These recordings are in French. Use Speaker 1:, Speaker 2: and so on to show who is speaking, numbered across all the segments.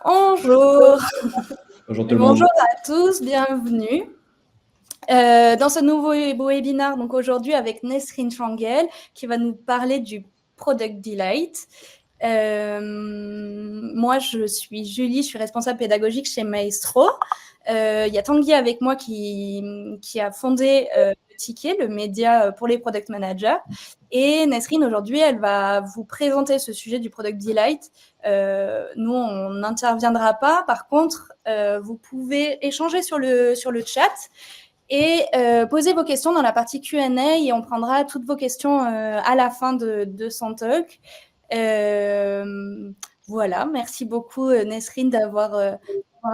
Speaker 1: Bonjour.
Speaker 2: Bonjour tout le monde.
Speaker 1: Bonjour à tous, bienvenue. Dans ce nouveau webinaire, donc aujourd'hui avec Nesrine Changel, qui va nous parler du Product Delight. Moi, je suis Julie, je suis responsable pédagogique chez Maestro. Il y a Tanguy avec moi qui a fondé Ticket, le média pour les product managers. Et Nesrine, aujourd'hui, elle va vous présenter ce sujet du Product Delight. Nous, on n'interviendra pas. Par contre, vous pouvez échanger sur le chat et poser vos questions dans la partie Q&A et on prendra toutes vos questions à la fin de son talk. Voilà, merci beaucoup Nesrine d'avoir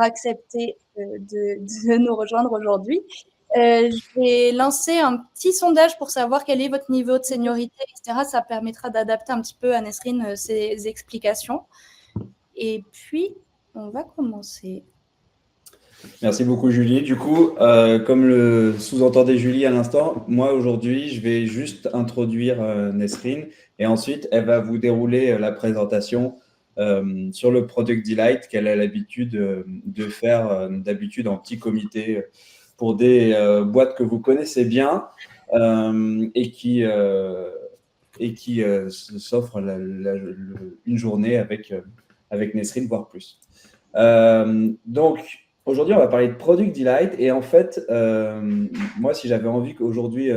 Speaker 1: accepté de nous rejoindre aujourd'hui. Je vais lancer un petit sondage pour savoir quel est votre niveau de seniorité, etc. Ça permettra d'adapter un petit peu à Nesrine ses explications. Et puis, on va commencer.
Speaker 2: Merci beaucoup Julie. Du coup, comme le sous-entendait Julie à l'instant, moi aujourd'hui, je vais juste introduire Nesrine et ensuite, elle va vous dérouler la présentation sur le Product Delight qu'elle a l'habitude de faire d'habitude en petit comité pour des boîtes que vous connaissez bien et qui s'offrent une journée avec Nesrine, voire plus. Donc, aujourd'hui, on va parler de Product Delight. Et en fait, moi, si j'avais envie qu'aujourd'hui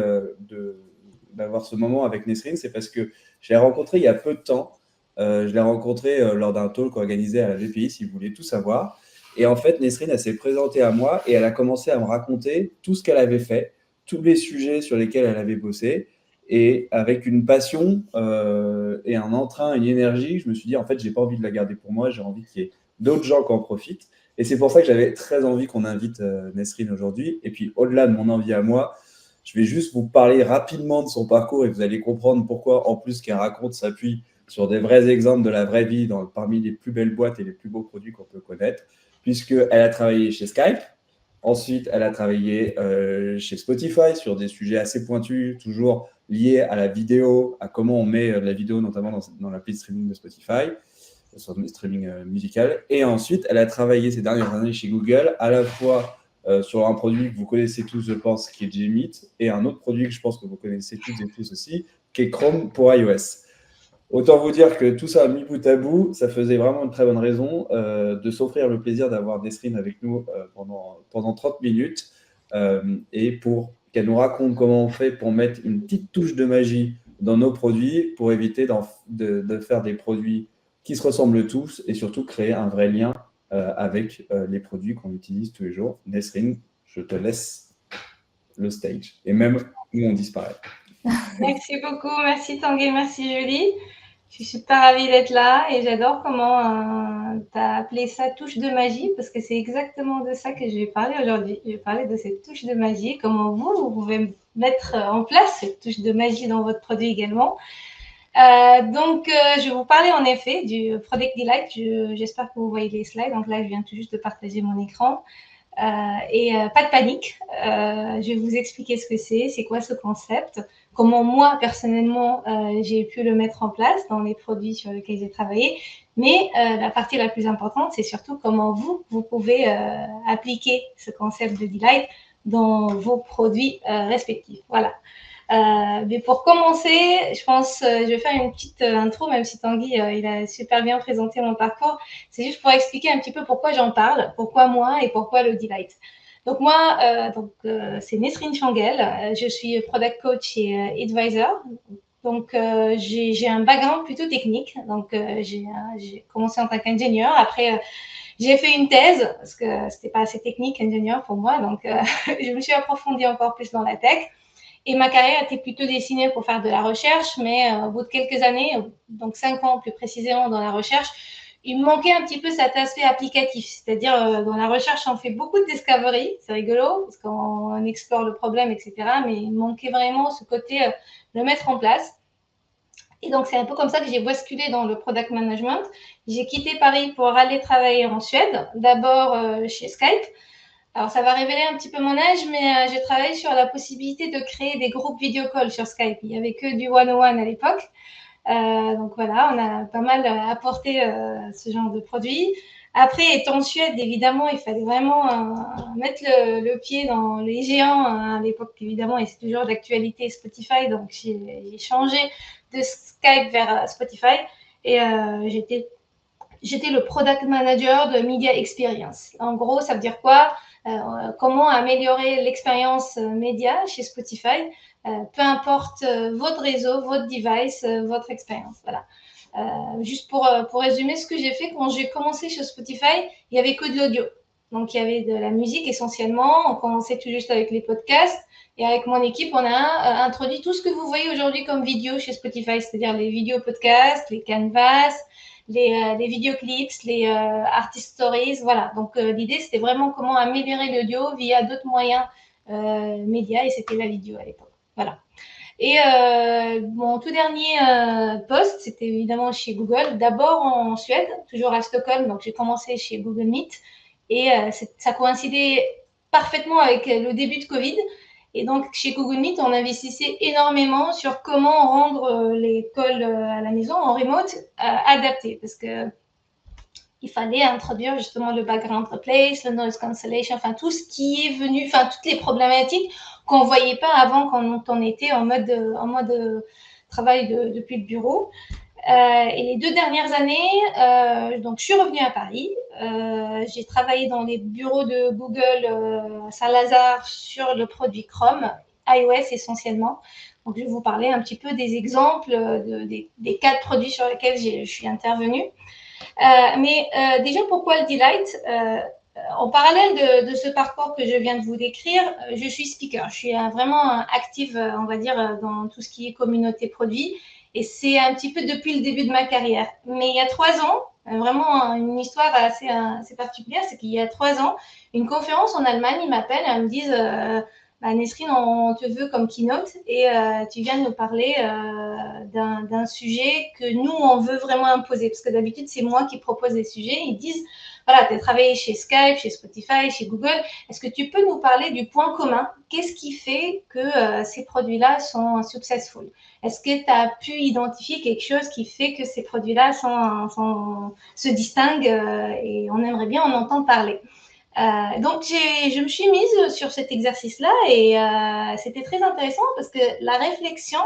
Speaker 2: d'avoir ce moment avec Nesrine, c'est parce que je l'ai rencontré il y a peu de temps. Je l'ai rencontré lors d'un talk organisé à la VPI, si vous voulez tout savoir. Et en fait, Nesrine, elle s'est présentée à moi et elle a commencé à me raconter tout ce qu'elle avait fait, tous les sujets sur lesquels elle avait bossé. Et avec une passion et un entrain, une énergie, je me suis dit, en fait, j'ai pas envie de la garder pour moi, j'ai envie qu'il y ait d'autres gens qui en profitent. Et c'est pour ça que j'avais très envie qu'on invite Nesrine aujourd'hui. Et puis, au-delà de mon envie à moi, je vais juste vous parler rapidement de son parcours et vous allez comprendre pourquoi, en plus, ce qu'elle raconte s'appuie sur des vrais exemples de la vraie vie parmi les plus belles boîtes et les plus beaux produits qu'on peut connaître, puisqu'elle a travaillé chez Skype. Ensuite, elle a travaillé chez Spotify sur des sujets assez pointus, toujours liés à la vidéo, à comment on met la vidéo, notamment dans l'appli de streaming de Spotify, sur le streaming musical. Et ensuite, elle a travaillé ces dernières années chez Google, à la fois sur un produit que vous connaissez tous, je pense, qui est Gmeet, et un autre produit que je pense que vous connaissez toutes et tous aussi, qui est Chrome pour iOS. Autant vous dire que tout ça mis bout à bout, ça faisait vraiment une très bonne raison de s'offrir le plaisir d'avoir Nesrine avec nous pendant 30 minutes et pour qu'elle nous raconte comment on fait pour mettre une petite touche de magie dans nos produits pour éviter de faire des produits qui se ressemblent tous et surtout créer un vrai lien avec les produits qu'on utilise tous les jours. Nesrine, je te laisse le stage et même où on disparaît.
Speaker 3: Merci beaucoup, merci Tanguy, merci Julie. Je suis super ravie d'être là et j'adore comment tu as appelé ça touche de magie parce que c'est exactement de ça que je vais parler aujourd'hui. Je vais parler de cette touche de magie, comment vous pouvez mettre en place cette touche de magie dans votre produit également. Je vais vous parler en effet du Product Delight. J'espère que vous voyez les slides. Donc là, je viens tout juste de partager mon écran. Pas de panique, je vais vous expliquer ce que c'est quoi ce concept, comment moi, personnellement, j'ai pu le mettre en place dans les produits sur lesquels j'ai travaillé. Mais la partie la plus importante, c'est surtout comment vous pouvez appliquer ce concept de Delight dans vos produits respectifs. Voilà. Mais pour commencer, je pense, je vais faire une petite intro, même si Tanguy, il a super bien présenté mon parcours. C'est juste pour expliquer un petit peu pourquoi j'en parle, pourquoi moi et pourquoi le Delight. Donc moi, c'est Nesrine Changel. Je suis product coach et advisor. Donc j'ai un background plutôt technique. Donc j'ai commencé en tant qu'ingénieur. Après j'ai fait une thèse parce que c'était pas assez technique ingénieur pour moi. Donc je me suis approfondie encore plus dans la tech. Et ma carrière était plutôt destinée pour faire de la recherche, mais au bout de quelques années, donc 5 ans plus précisément dans la recherche, il me manquait un petit peu cet aspect applicatif. C'est-à-dire, dans la recherche, on fait beaucoup de discovery, c'est rigolo, parce qu'on explore le problème, etc. Mais il me manquait vraiment ce côté de le mettre en place. Et donc, c'est un peu comme ça que j'ai basculé dans le product management. J'ai quitté Paris pour aller travailler en Suède, d'abord chez Skype. Alors, ça va révéler un petit peu mon âge, mais j'ai travaillé sur la possibilité de créer des groupes vidéo call sur Skype. Il n'y avait que du one-on-one à l'époque. Donc voilà, on a pas mal apporté ce genre de produit. Après, étant en Suède, évidemment, il fallait vraiment mettre le pied dans les géants à l'époque, évidemment, et c'est toujours d'actualité Spotify. Donc, j'ai changé de Skype vers Spotify et j'étais le product manager de Media Experience. En gros, ça veut dire quoi? Comment améliorer l'expérience média chez Spotify, peu importe votre réseau, votre device, votre expérience. Voilà. Juste pour résumer ce que j'ai fait quand j'ai commencé chez Spotify, il n'y avait que de l'audio. Donc, il y avait de la musique essentiellement. On commençait tout juste avec les podcasts. Et avec mon équipe, on a introduit tout ce que vous voyez aujourd'hui comme vidéo chez Spotify, c'est-à-dire les vidéos podcasts, les canvas, les vidéoclips, les artist stories. Voilà. Donc, l'idée, c'était vraiment comment améliorer l'audio via d'autres moyens médias. Et c'était la vidéo à l'époque. Voilà. Et mon tout dernier poste, c'était évidemment chez Google, d'abord en Suède, toujours à Stockholm. Donc, j'ai commencé chez Google Meet et ça coïncidait parfaitement avec le début de Covid. Et donc, chez Google Meet, on investissait énormément sur comment rendre les calls à la maison en remote adaptés parce que il fallait introduire justement le background replace, le noise cancellation, enfin tout ce qui est venu, enfin toutes les problématiques qu'on ne voyait pas avant quand on était en mode travail depuis le bureau. Et les 2 dernières années, donc je suis revenue à Paris. J'ai travaillé dans les bureaux de Google à Saint-Lazare sur le produit Chrome, iOS essentiellement. Donc je vais vous parler un petit peu des exemples des 4 produits sur lesquels je suis intervenue. Mais déjà, pourquoi le Delight en parallèle de ce parcours que je viens de vous décrire, je suis speaker. Je suis vraiment active, on va dire, dans tout ce qui est communauté produit. Et c'est un petit peu depuis le début de ma carrière. Mais il y a 3 ans, vraiment une histoire assez particulière, c'est qu'il y a 3 ans, une conférence en Allemagne, ils m'appellent et ils me disent Nesrine, on te veut comme keynote et tu viens de nous parler d'un sujet que nous, on veut vraiment imposer. Parce que d'habitude, c'est moi qui propose des sujets. Ils disent, voilà, tu as travaillé chez Skype, chez Spotify, chez Google. Est-ce que tu peux nous parler du point commun? Qu'est-ce qui fait que ces produits-là sont successful? Est-ce que tu as pu identifier quelque chose qui fait que ces produits-là se distinguent et on aimerait bien en entendre parler? Donc, je me suis mise sur cet exercice-là et c'était très intéressant parce que la réflexion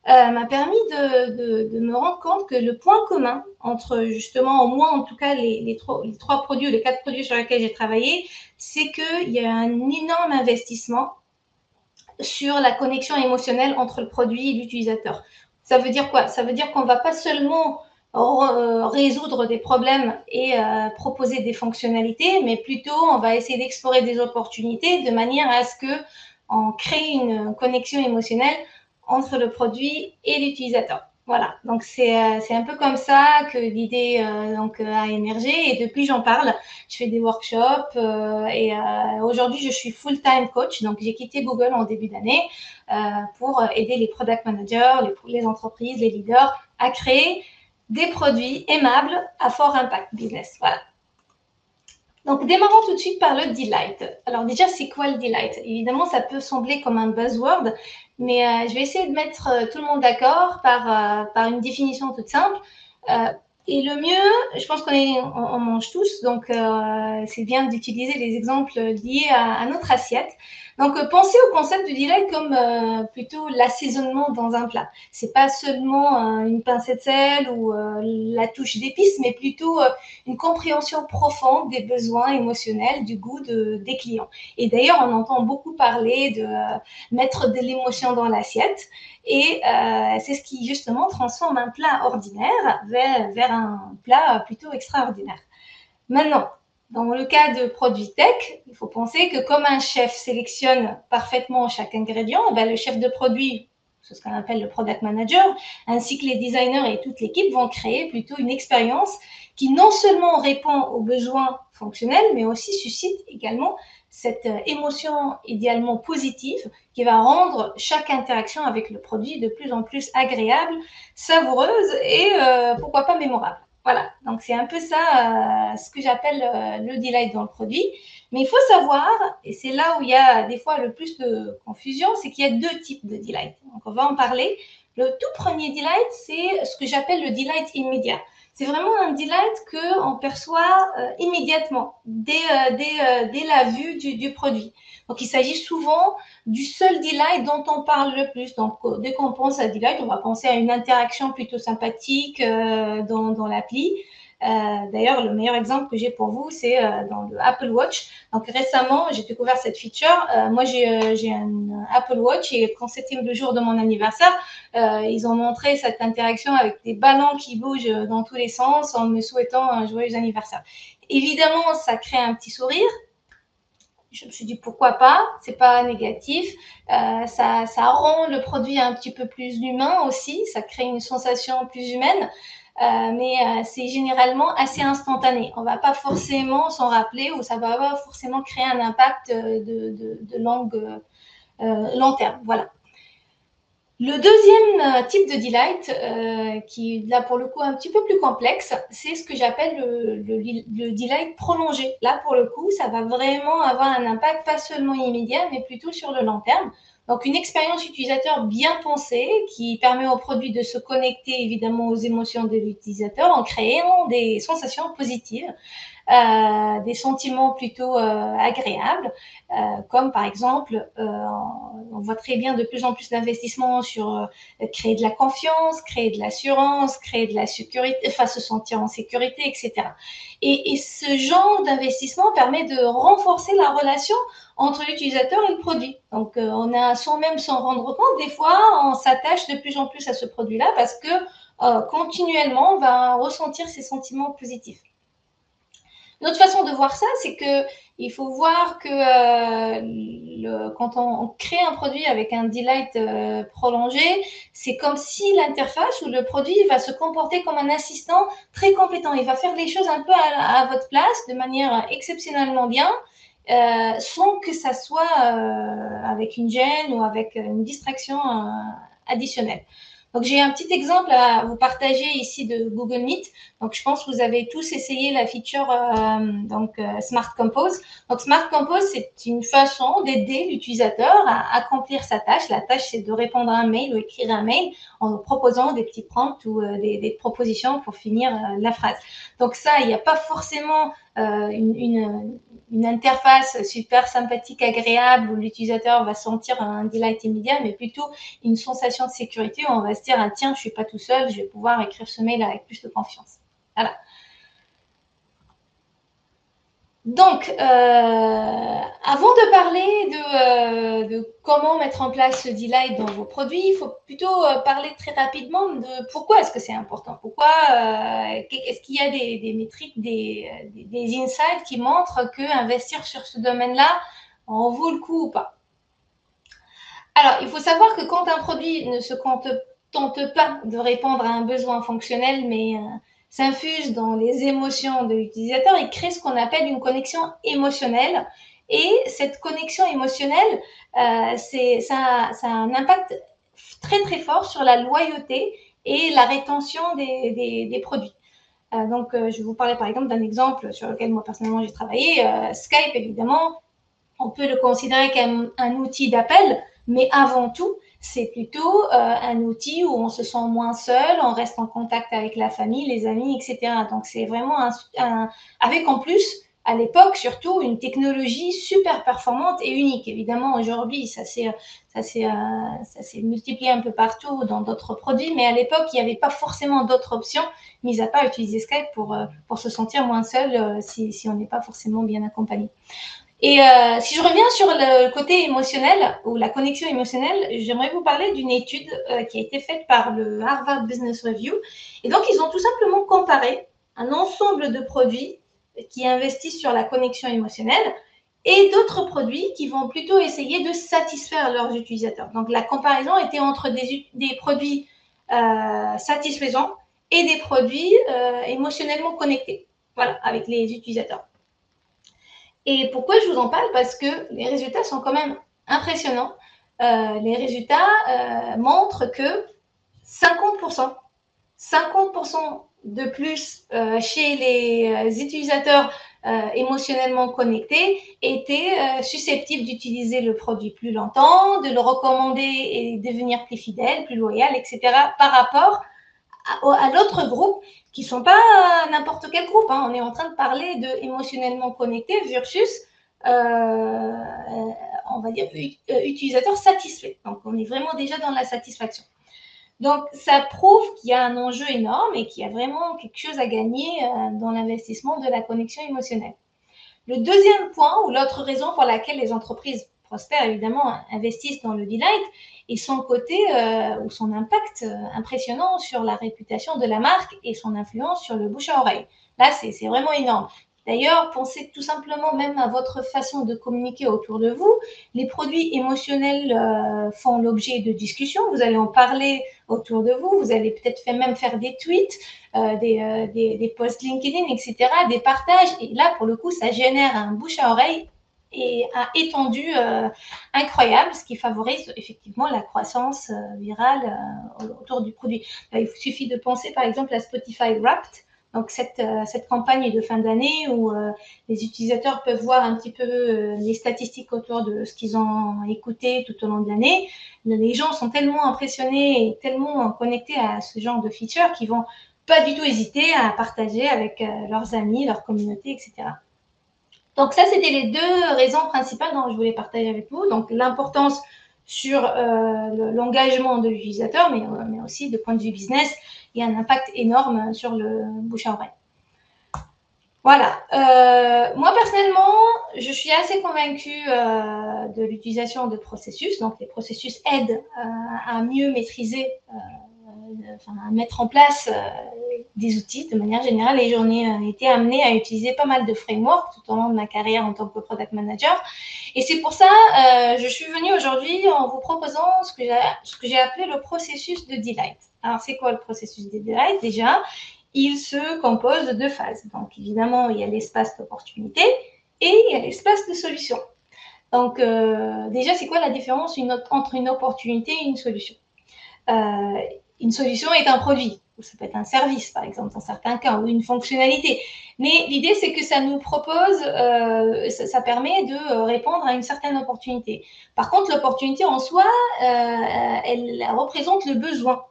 Speaker 3: m'a permis de me rendre compte que le point commun entre justement, au moins en tout cas les 3 produits ou les 4 produits sur lesquels j'ai travaillé, c'est qu'il y a un énorme investissement sur la connexion émotionnelle entre le produit et l'utilisateur. Ça veut dire quoi? Ça veut dire qu'on ne va pas seulement résoudre des problèmes et proposer des fonctionnalités, mais plutôt on va essayer d'explorer des opportunités de manière à ce qu'on crée une connexion émotionnelle entre le produit et l'utilisateur. Voilà, donc c'est un peu comme ça que l'idée a émergé et depuis j'en parle. Je fais des workshops et aujourd'hui je suis full-time coach, donc j'ai quitté Google en début d'année pour aider les product managers, les entreprises, les leaders à créer des produits aimables à fort impact business. Voilà. Donc, démarrons tout de suite par le Delight. Alors déjà, c'est quoi le Delight? Évidemment, ça peut sembler comme un buzzword, mais je vais essayer de mettre tout le monde d'accord par une définition toute simple. Et le mieux, je pense qu'on mange tous, donc c'est bien d'utiliser les exemples liés à notre assiette. Donc, pensez au concept du delight comme plutôt l'assaisonnement dans un plat. C'est pas seulement une pincée de sel ou la touche d'épices, mais plutôt une compréhension profonde des besoins émotionnels, du goût des clients. Et d'ailleurs, on entend beaucoup parler de mettre de l'émotion dans l'assiette. Et c'est ce qui, justement, transforme un plat ordinaire vers un plat plutôt extraordinaire. Maintenant, dans le cas de produits tech, il faut penser que comme un chef sélectionne parfaitement chaque ingrédient, le chef de produit, c'est ce qu'on appelle le product manager, ainsi que les designers et toute l'équipe vont créer plutôt une expérience qui non seulement répond aux besoins fonctionnels, mais aussi suscite également cette émotion idéalement positive qui va rendre chaque interaction avec le produit de plus en plus agréable, savoureuse et pourquoi pas mémorable. Voilà, donc c'est un peu ça ce que j'appelle le delight dans le produit. Mais il faut savoir, et c'est là où il y a des fois le plus de confusion, c'est qu'il y a 2 types de delight. Donc on va en parler. Le tout premier delight, c'est ce que j'appelle le delight immédiat. C'est vraiment un delight qu'on perçoit immédiatement, dès la vue du produit. Donc, il s'agit souvent du seul delight dont on parle le plus. Donc, dès qu'on pense à delight, on va penser à une interaction plutôt sympathique dans l'appli. D'ailleurs, le meilleur exemple que j'ai pour vous, c'est dans le Apple Watch. Donc, récemment, j'ai découvert cette feature. Moi, j'ai un Apple Watch et quand c'était le jour de mon anniversaire, ils ont montré cette interaction avec des ballons qui bougent dans tous les sens en me souhaitant un joyeux anniversaire. Évidemment, ça crée un petit sourire. Je me suis dit pourquoi pas, c'est pas négatif, ça rend le produit un petit peu plus humain aussi, ça crée une sensation plus humaine, mais c'est généralement assez instantané. On va pas forcément s'en rappeler ou ça va pas forcément créer un impact de long terme. Voilà. Le deuxième type de delight, qui là pour le coup un petit peu plus complexe, c'est ce que j'appelle le delight prolongé. Là pour le coup, ça va vraiment avoir un impact pas seulement immédiat, mais plutôt sur le long terme. Donc une expérience utilisateur bien pensée qui permet au produit de se connecter évidemment aux émotions de l'utilisateur en créant des sensations positives. Des sentiments plutôt agréables, comme par exemple, on voit très bien de plus en plus d'investissements sur créer de la confiance, créer de l'assurance, créer de la sécurité, enfin se sentir en sécurité, etc. Et ce genre d'investissement permet de renforcer la relation entre l'utilisateur et le produit. Donc, on a sans même s'en rendre compte, des fois, on s'attache de plus en plus à ce produit-là parce que continuellement, on va ressentir ces sentiments positifs. Une autre façon de voir ça, c'est qu'il faut voir que quand on crée un produit avec un delight prolongé, c'est comme si l'interface ou le produit va se comporter comme un assistant très compétent. Il va faire les choses un peu à votre place, de manière exceptionnellement bien, sans que ça soit avec une gêne ou avec une distraction additionnelle. Donc, j'ai un petit exemple à vous partager ici de Google Meet. Donc, je pense que vous avez tous essayé la feature Smart Compose. Donc, Smart Compose, c'est une façon d'aider l'utilisateur à accomplir sa tâche. La tâche, c'est de répondre à un mail ou écrire un mail en proposant des petits prompts ou des propositions pour finir la phrase. Donc, ça, il n'y a pas forcément une interface super sympathique, agréable, où l'utilisateur va sentir un delight immédiat, mais plutôt une sensation de sécurité où on va se dire ah, tiens, je ne suis pas tout seul, je vais pouvoir écrire ce mail avec plus de confiance. Voilà. Donc, avant de parler de comment mettre en place ce delight dans vos produits, il faut plutôt parler très rapidement de pourquoi est-ce que c'est important. Pourquoi est-ce qu'il y a des métriques, des insights qui montrent qu'investir sur ce domaine-là en vaut le coup ou pas. Alors, il faut savoir que quand un produit ne se contente pas de répondre à un besoin fonctionnel, mais s'infuse dans les émotions de l'utilisateur, il crée ce qu'on appelle une connexion émotionnelle. Et cette connexion émotionnelle, ça a un impact très très fort sur la loyauté et la rétention des produits. Donc, je vais vous parler par exemple d'un exemple sur lequel moi personnellement j'ai travaillé. Skype, évidemment, on peut le considérer comme un outil d'appel, mais avant tout, c'est plutôt un outil où on se sent moins seul, on reste en contact avec la famille, les amis, etc. Donc, c'est vraiment avec en plus, à l'époque, surtout, une technologie super performante et unique. Évidemment, aujourd'hui, ça s'est multiplié un peu partout dans d'autres produits, mais à l'époque, il n'y avait pas forcément d'autres options, mis à part utiliser Skype pour se sentir moins seul si on n'est pas forcément bien accompagné. Et si je reviens sur le côté émotionnel ou la connexion émotionnelle, j'aimerais vous parler d'une étude qui a été faite par le Harvard Business Review. Et donc, ils ont tout simplement comparé un ensemble de produits qui investissent sur la connexion émotionnelle et d'autres produits qui vont plutôt essayer de satisfaire leurs utilisateurs. Donc, la comparaison était entre des produits satisfaisants et des produits émotionnellement connectés, voilà, avec les utilisateurs. Et pourquoi je vous en parle? Parce que les résultats sont quand même impressionnants. Les résultats montrent que 50% de plus chez les utilisateurs émotionnellement connectés étaient susceptibles d'utiliser le produit plus longtemps, de le recommander et devenir plus fidèles, plus loyaux, etc. par rapport à l'autre groupe qui ne sont pas n'importe quel groupe. On est en train de parler de émotionnellement connectés versus, on va dire, utilisateurs satisfaits. Donc, on est vraiment déjà dans la satisfaction. Donc, ça prouve qu'il y a un enjeu énorme et qu'il y a vraiment quelque chose à gagner dans l'investissement de la connexion émotionnelle. Le deuxième point, ou l'autre raison pour laquelle les entreprises prospèrent, évidemment, investissent dans le Delight, et son côté ou son impact impressionnant sur la réputation de la marque et son influence sur le bouche à oreille. Là, c'est vraiment énorme. D'ailleurs, pensez tout simplement même à votre façon de communiquer autour de vous. Les produits émotionnels font l'objet de discussions. Vous allez en parler autour de vous. Vous allez peut-être même faire des tweets, des posts LinkedIn, etc., des partages. Et là, pour le coup, ça génère un bouche à oreille et un étendu incroyable, ce qui favorise effectivement la croissance virale autour du produit. Là, il suffit de penser par exemple à Spotify Wrapped, donc cette campagne de fin d'année où les utilisateurs peuvent voir un petit peu les statistiques autour de ce qu'ils ont écouté tout au long de l'année. Les gens sont tellement impressionnés et tellement connectés à ce genre de feature qu'ils vont pas du tout hésiter à partager avec leurs amis, leur communauté, etc. Donc ça, c'était les deux raisons principales dont je voulais partager avec vous. Donc l'importance sur l'engagement de l'utilisateur, mais aussi de point de vue business, il y a un impact énorme sur le bouche à oreille. Voilà. Moi, personnellement, je suis assez convaincue de l'utilisation de processus. Donc, les processus aident à mieux maîtriser, à mettre en place des outils de manière générale. Et j'en ai été amenée à utiliser pas mal de frameworks tout au long de ma carrière en tant que product manager. Et c'est pour ça je suis venue aujourd'hui en vous proposant ce que j'ai appelé le processus de Delight. Alors, c'est quoi le processus de Delight? Déjà, il se compose de deux phases. Donc, évidemment, il y a l'espace d'opportunité et il y a l'espace de solution. Donc, déjà, c'est quoi la différence entre une opportunité et une solution? Une solution est un produit, ou ça peut être un service, par exemple, dans certains cas, ou une fonctionnalité. Mais l'idée, c'est que ça nous propose, ça permet de répondre à une certaine opportunité. Par contre, l'opportunité en soi, elle représente le besoin.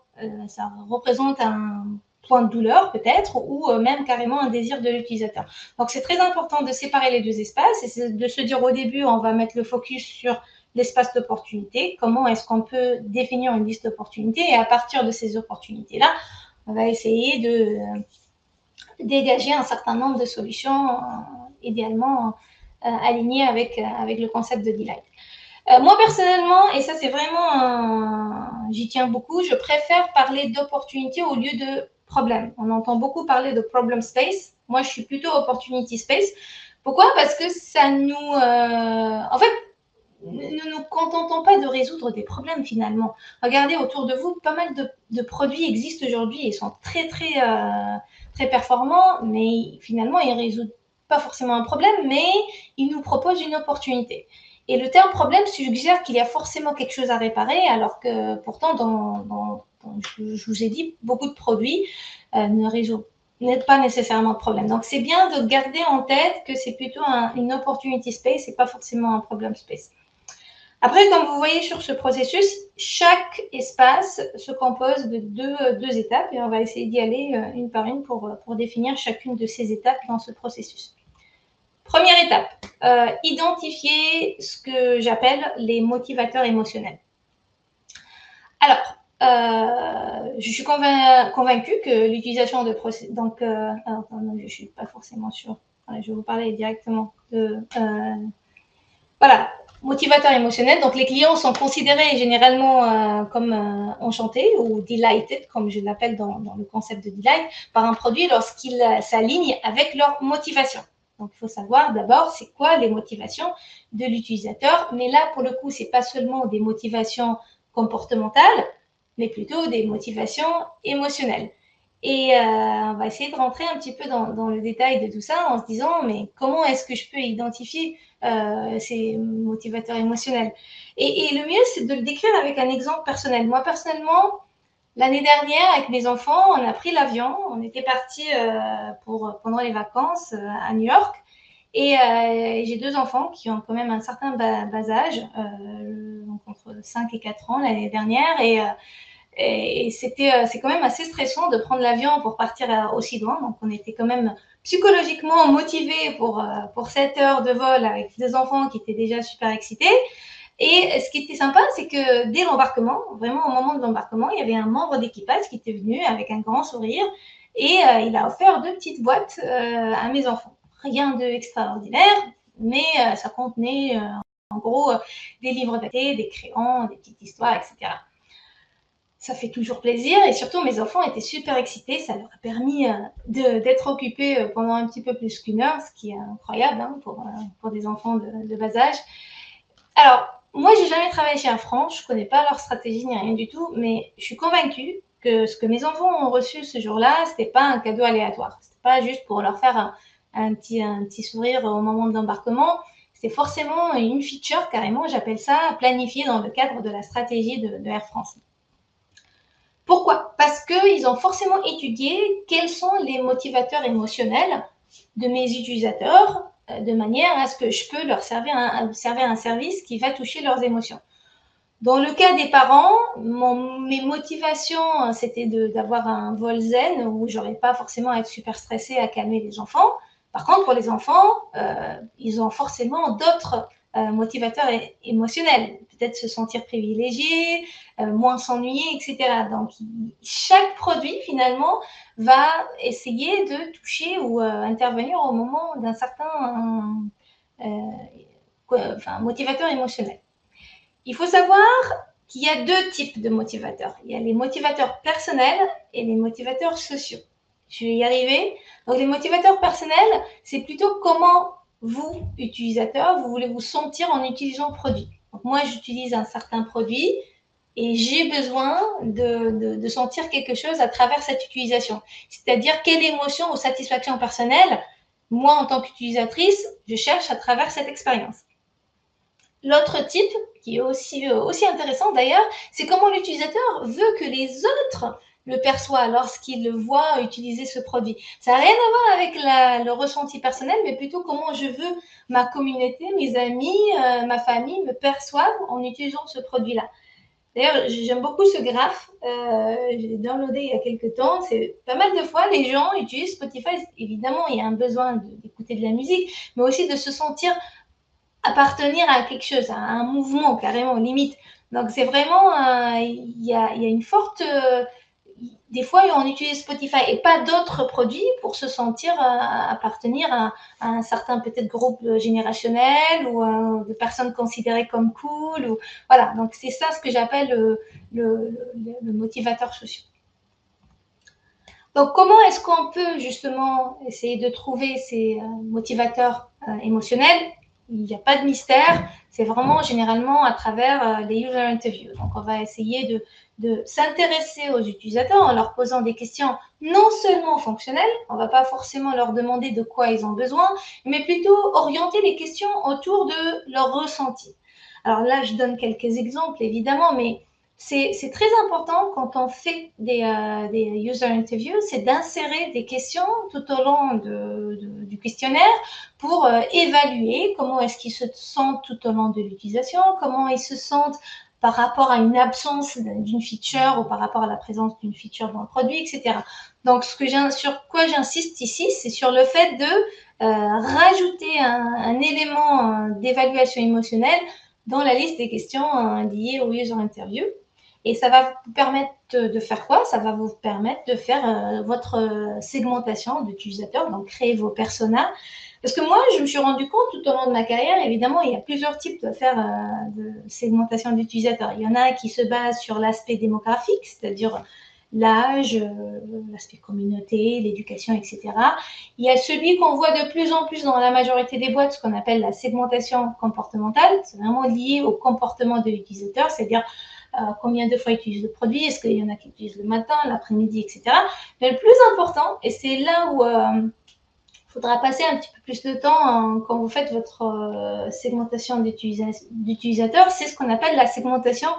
Speaker 3: Ça représente un point de douleur peut-être, ou même carrément un désir de l'utilisateur. Donc, c'est très important de séparer les deux espaces et de se dire au début, on va mettre le focus sur l'espace d'opportunités, comment est-ce qu'on peut définir une liste d'opportunités et à partir de ces opportunités-là, on va essayer de dégager un certain nombre de solutions idéalement alignées avec le concept de Delight. Moi, personnellement, et ça, c'est vraiment, j'y tiens beaucoup, je préfère parler d'opportunités au lieu de problème. On entend beaucoup parler de problem space. Moi, je suis plutôt opportunity space. Pourquoi? Parce que ça nous... en fait, ne nous contentons pas de résoudre des problèmes finalement. Regardez autour de vous, pas mal de produits existent aujourd'hui et sont très, très, très performants, mais finalement, ils ne résoudent pas forcément un problème, mais ils nous proposent une opportunité. Et le terme problème suggère qu'il y a forcément quelque chose à réparer, alors que pourtant, je vous ai dit, beaucoup de produits ne résolvent pas nécessairement de problème. Donc, c'est bien de garder en tête que c'est plutôt une opportunity space et pas forcément un problem space. Après, comme vous voyez sur ce processus, chaque espace se compose de deux étapes et on va essayer d'y aller une par une pour définir chacune de ces étapes dans ce processus. Première étape, identifier ce que j'appelle les motivateurs émotionnels. Alors, je suis convaincue que l'utilisation de processus... Donc, je ne suis pas forcément sûre. Je vais vous parler directement de... voilà. Motivateur émotionnel, donc les clients sont considérés généralement comme enchantés ou delighted, comme je l'appelle dans le concept de delight, par un produit lorsqu'ils s'alignent avec leur motivation. Donc, il faut savoir d'abord c'est quoi les motivations de l'utilisateur, mais là, pour le coup, ce n'est pas seulement des motivations comportementales, mais plutôt des motivations émotionnelles. Et on va essayer de rentrer un petit peu dans le détail de tout ça en se disant, mais comment est-ce que je peux identifier ces motivateurs émotionnels? Et le mieux, c'est de le décrire avec un exemple personnel. Moi, personnellement, l'année dernière, avec mes enfants, on a pris l'avion. On était partis pendant les vacances à New York. Et j'ai 2 enfants qui ont quand même un certain bas âge, donc entre 5 et 4 ans l'année dernière. Et c'est quand même assez stressant de prendre l'avion pour partir aussi loin. Donc, on était quand même psychologiquement motivés pour 7 heures de vol avec 2 enfants qui étaient déjà super excités. Et ce qui était sympa, c'est que dès l'embarquement, vraiment au moment de l'embarquement, il y avait un membre d'équipage qui était venu avec un grand sourire et il a offert 2 petites boîtes à mes enfants. Rien d'extraordinaire, mais ça contenait en gros des livres d'activité, des crayons, des petites histoires, etc. Ça fait toujours plaisir et surtout mes enfants étaient super excités. Ça leur a permis d'être occupés pendant un petit peu plus qu'1 heure, ce qui est incroyable hein, pour des enfants de bas âge. Alors, moi, j'ai jamais travaillé chez Air France, je connais pas leur stratégie ni rien du tout, mais je suis convaincue que ce que mes enfants ont reçu ce jour-là, c'était pas un cadeau aléatoire. C'était pas juste pour leur faire un petit sourire au moment de l'embarquement. C'était forcément une feature, carrément, j'appelle ça planifiée dans le cadre de la stratégie de Air France. Pourquoi? Parce qu'ils ont forcément étudié quels sont les motivateurs émotionnels de mes utilisateurs de manière à ce que je peux leur servir un service qui va toucher leurs émotions. Dans le cas des parents, mes motivations, c'était d'avoir un vol zen où j'aurais pas forcément à être super stressée à calmer les enfants. Par contre, pour les enfants, ils ont forcément d'autres motivateurs émotionnels. Peut-être se sentir privilégié, moins s'ennuyer, etc. Donc, chaque produit, finalement, va essayer de toucher ou intervenir au moment d'un certain motivateur émotionnel. Il faut savoir qu'il y a 2 types de motivateurs. Il y a les motivateurs personnels et les motivateurs sociaux. Je vais y arriver. Donc, les motivateurs personnels, c'est plutôt comment vous, utilisateur, vous voulez vous sentir en utilisant le produit. Donc, moi, j'utilise un certain produit et j'ai besoin de sentir quelque chose à travers cette utilisation. C'est-à-dire, quelle émotion ou satisfaction personnelle, moi, en tant qu'utilisatrice, je cherche à travers cette expérience. L'autre type, qui est aussi intéressant d'ailleurs, c'est comment l'utilisateur veut que les autres le perçoivent lorsqu'il le voit utiliser ce produit. Ça n'a rien à voir avec le ressenti personnel, mais plutôt comment je veux ma communauté, mes amis, ma famille me perçoivent en utilisant ce produit-là. D'ailleurs, j'aime beaucoup ce graphe. Je l'ai downloadé il y a quelques temps. C'est pas mal de fois, les gens utilisent Spotify. Évidemment, il y a un besoin d'écouter de la musique, mais aussi de se sentir appartenir à quelque chose, à un mouvement carrément limite. Donc c'est vraiment, il y a une forte, des fois on utilise Spotify et pas d'autres produits pour se sentir appartenir à un certain peut-être groupe générationnel ou de personnes considérées comme cool. Ou, voilà, donc c'est ça ce que j'appelle le motivateur social. Donc comment est-ce qu'on peut justement essayer de trouver ces motivateurs émotionnels? Il n'y a pas de mystère, c'est vraiment généralement à travers les user interviews. Donc, on va essayer de s'intéresser aux utilisateurs en leur posant des questions non seulement fonctionnelles, on ne va pas forcément leur demander de quoi ils ont besoin, mais plutôt orienter les questions autour de leur ressenti. Alors là, je donne quelques exemples, évidemment, mais c'est très important quand on fait des user interviews, c'est d'insérer des questions tout au long du questionnaire pour évaluer comment est-ce qu'ils se sentent tout au long de l'utilisation, comment ils se sentent par rapport à une absence d'une feature ou par rapport à la présence d'une feature dans le produit, etc. Donc, sur quoi j'insiste ici, c'est sur le fait de rajouter un élément d'évaluation émotionnelle dans la liste des questions liées au user interview. Et ça va vous permettre de faire quoi? Ça va vous permettre de faire votre segmentation d'utilisateurs, donc créer vos personas. Parce que moi, je me suis rendu compte tout au long de ma carrière, évidemment, il y a plusieurs types de faire de segmentation d'utilisateurs. Il y en a qui se basent sur l'aspect démographique, c'est-à-dire l'âge, l'aspect communauté, l'éducation, etc. Il y a celui qu'on voit de plus en plus dans la majorité des boîtes, ce qu'on appelle la segmentation comportementale. C'est vraiment lié au comportement de l'utilisateur, c'est-à-dire combien de fois ils utilisent le produit, est-ce qu'il y en a qui utilisent le matin, l'après-midi, etc. Mais le plus important, et c'est là où il faudra passer un petit peu plus de temps quand vous faites votre segmentation d'utilisateurs, c'est ce qu'on appelle la segmentation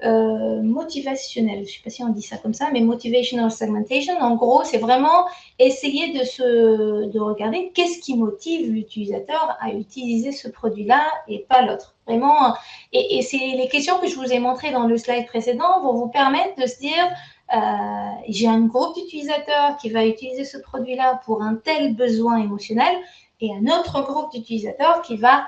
Speaker 3: motivationnel. Je ne sais pas si on dit ça comme ça, mais motivational segmentation. En gros, c'est vraiment essayer de regarder qu'est-ce qui motive l'utilisateur à utiliser ce produit-là et pas l'autre. Vraiment, et c'est les questions que je vous ai montrées dans le slide précédent vont vous permettre de se dire j'ai un groupe d'utilisateurs qui va utiliser ce produit-là pour un tel besoin émotionnel et un autre groupe d'utilisateurs qui va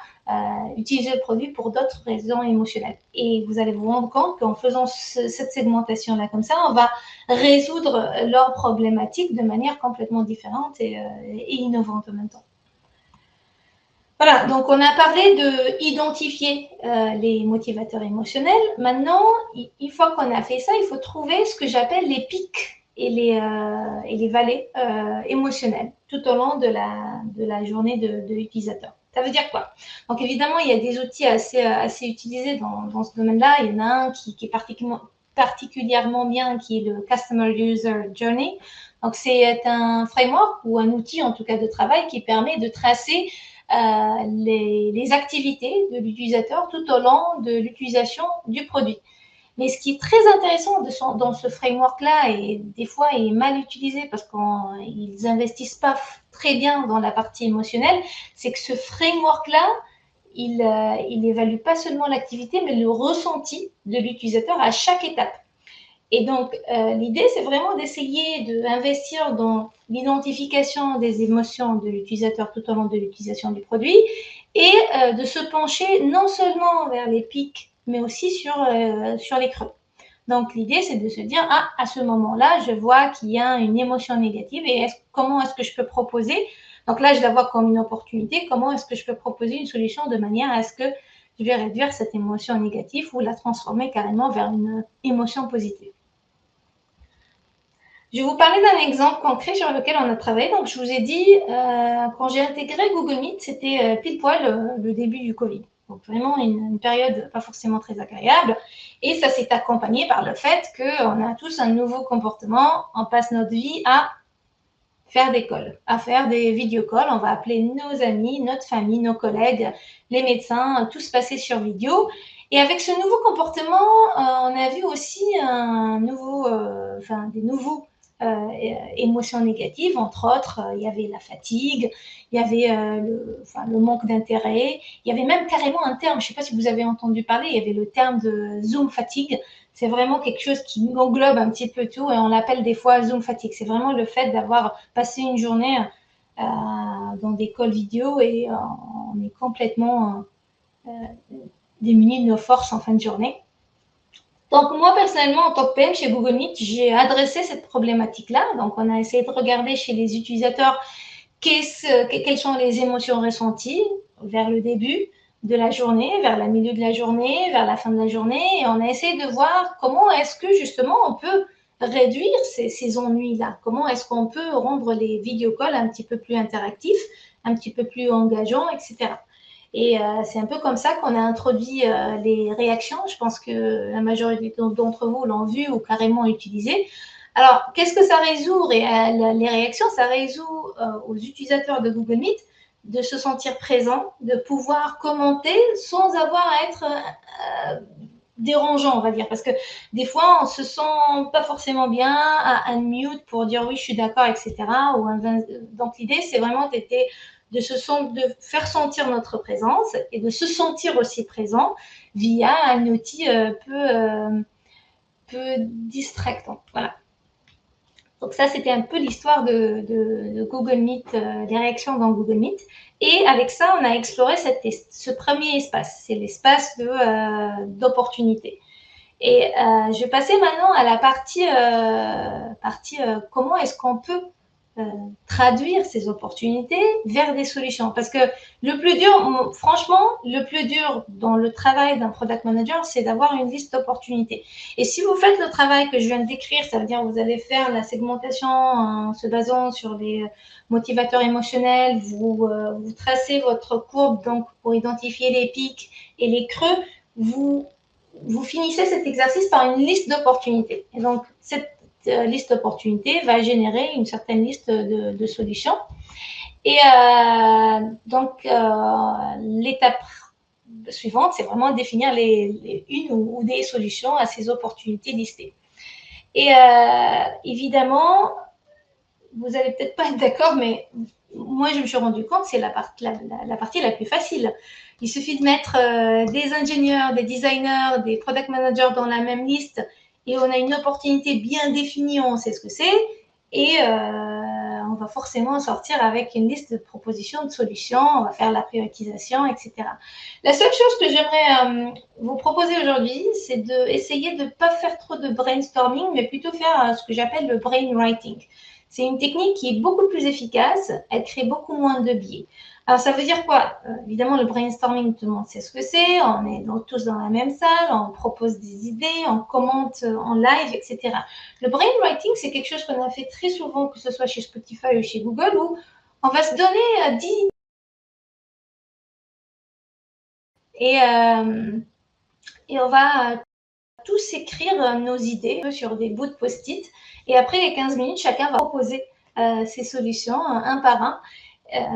Speaker 3: utiliser le produit pour d'autres raisons émotionnelles. Et vous allez vous rendre compte qu'en faisant cette segmentation-là comme ça, on va résoudre leurs problématiques de manière complètement différente et innovante en même temps. Voilà, donc on a parlé d'identifier les motivateurs émotionnels. Maintenant, une fois qu'on a fait ça, il faut trouver ce que j'appelle les pics et les vallées émotionnelles tout au long de la journée de l'utilisateur. Ça veut dire quoi? Donc évidemment, il y a des outils assez utilisés dans ce domaine-là. Il y en a un qui est particulièrement bien, qui est le Customer User Journey. Donc c'est un framework ou un outil en tout cas de travail qui permet de tracer les activités de l'utilisateur tout au long de l'utilisation du produit. Mais ce qui est très intéressant dans ce framework-là, et des fois est mal utilisé parce qu'ils n'investissent pas très bien dans la partie émotionnelle, c'est que ce framework-là, il évalue pas seulement l'activité, mais le ressenti de l'utilisateur à chaque étape. Et donc, l'idée, c'est vraiment d'essayer d'investir dans l'identification des émotions de l'utilisateur tout au long de l'utilisation du produit et de se pencher non seulement vers les pics, mais aussi sur les creux. Donc, l'idée, c'est de se dire, à ce moment-là, je vois qu'il y a une émotion négative et comment est-ce que je peux proposer? Donc là, je la vois comme une opportunité. Comment est-ce que je peux proposer une solution de manière à ce que je vais réduire cette émotion négative ou la transformer carrément vers une émotion positive? Je vais vous parler d'un exemple concret sur lequel on a travaillé. Donc, je vous ai dit, quand j'ai intégré Google Meet, c'était pile poil le début du Covid. Donc, vraiment une période pas forcément très agréable. Et ça s'est accompagné par le fait qu'on a tous un nouveau comportement. On passe notre vie à faire des calls, à faire des vidéocalls. On va appeler nos amis, notre famille, nos collègues, les médecins, tout se passer sur vidéo. Et avec ce nouveau comportement, on a vu aussi des nouveaux émotions négatives, entre autres, il y avait la fatigue, il y avait le manque d'intérêt, il y avait même carrément un terme, je ne sais pas si vous avez entendu parler, il y avait le terme de Zoom fatigue. C'est vraiment quelque chose qui englobe un petit peu tout et on l'appelle des fois Zoom fatigue. C'est vraiment le fait d'avoir passé une journée dans des calls vidéo et on est complètement démunis de nos forces en fin de journée. Donc, moi, personnellement, en tant que PM chez Google Meet, j'ai adressé cette problématique-là. Donc, on a essayé de regarder chez les utilisateurs quelles sont les émotions ressenties vers le début de la journée, vers le milieu de la journée, vers la fin de la journée. Et on a essayé de voir comment est-ce que, justement, on peut réduire ces ennuis-là. Comment est-ce qu'on peut rendre les vidéocalls un petit peu plus interactifs, un petit peu plus engageants, etc. Et c'est un peu comme ça qu'on a introduit les réactions. Je pense que la majorité d'entre vous l'ont vu ou carrément utilisé. Alors, qu'est-ce que ça résout? Les réactions, ça résout aux utilisateurs de Google Meet de se sentir présents, de pouvoir commenter sans avoir à être dérangeant, on va dire. Parce que des fois, on ne se sent pas forcément bien à unmute pour dire oui, je suis d'accord, etc. Donc, l'idée, c'est vraiment de faire sentir notre présence et de se sentir aussi présent via un outil peu distractant. Voilà. Donc ça, c'était un peu l'histoire de Google Meet, des réactions dans Google Meet. Et avec ça, on a exploré ce premier espace. C'est l'espace d'opportunité. Et je vais passer maintenant à la partie comment est-ce qu'on peut traduire ces opportunités vers des solutions. Parce que le plus dur, franchement, le plus dur dans le travail d'un product manager, c'est d'avoir une liste d'opportunités. Et si vous faites le travail que je viens de décrire, ça veut dire que vous allez faire la segmentation en se basant sur les motivateurs émotionnels, vous tracez votre courbe donc pour identifier les pics et les creux, vous finissez cet exercice par une liste d'opportunités. Et donc, cette liste d'opportunités va générer une certaine liste de solutions. Et donc, l'étape suivante, c'est vraiment définir une ou des solutions à ces opportunités listées. Et évidemment, vous n'allez peut-être pas être d'accord, mais moi, je me suis rendu compte, c'est la partie la plus facile. Il suffit de mettre des ingénieurs, des designers, des product managers dans la même liste et on a une opportunité bien définie, on sait ce que c'est et on va forcément sortir avec une liste de propositions, de solutions, on va faire la prioritisation, etc. La seule chose que j'aimerais vous proposer aujourd'hui, c'est d'essayer de ne pas faire trop de brainstorming, mais plutôt faire ce que j'appelle le brainwriting. C'est une technique qui est beaucoup plus efficace, elle crée beaucoup moins de biais. Alors, ça veut dire quoi? Évidemment, le brainstorming, tout le monde sait ce que c'est, on est tous dans la même salle, on propose des idées, on commente en live, etc. Le brainwriting, c'est quelque chose qu'on a fait très souvent, que ce soit chez Spotify ou chez Google, où on va se donner 10 et on va tous écrire nos idées sur des bouts de post-it. Et après les 15 minutes, chacun va proposer ses solutions un par un.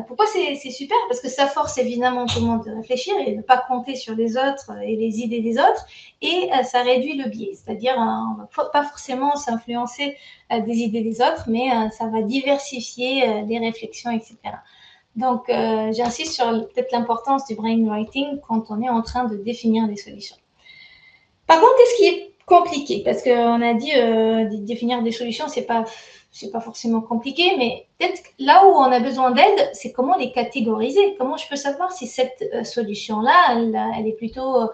Speaker 3: Pourquoi c'est super? Parce que ça force évidemment tout le monde de réfléchir et de ne pas compter sur les autres et les idées des autres. Et ça réduit le biais. C'est-à-dire, on ne va pas forcément s'influencer des idées des autres, mais ça va diversifier les réflexions, etc. Donc, j'insiste sur peut-être l'importance du brainwriting quand on est en train de définir des solutions. Par contre, qu'est-ce qui est compliqué? Parce qu'on a dit définir des solutions, c'est pas forcément compliqué, mais peut-être là où on a besoin d'aide, c'est comment les catégoriser. Comment je peux savoir si cette solution-là, elle est plutôt,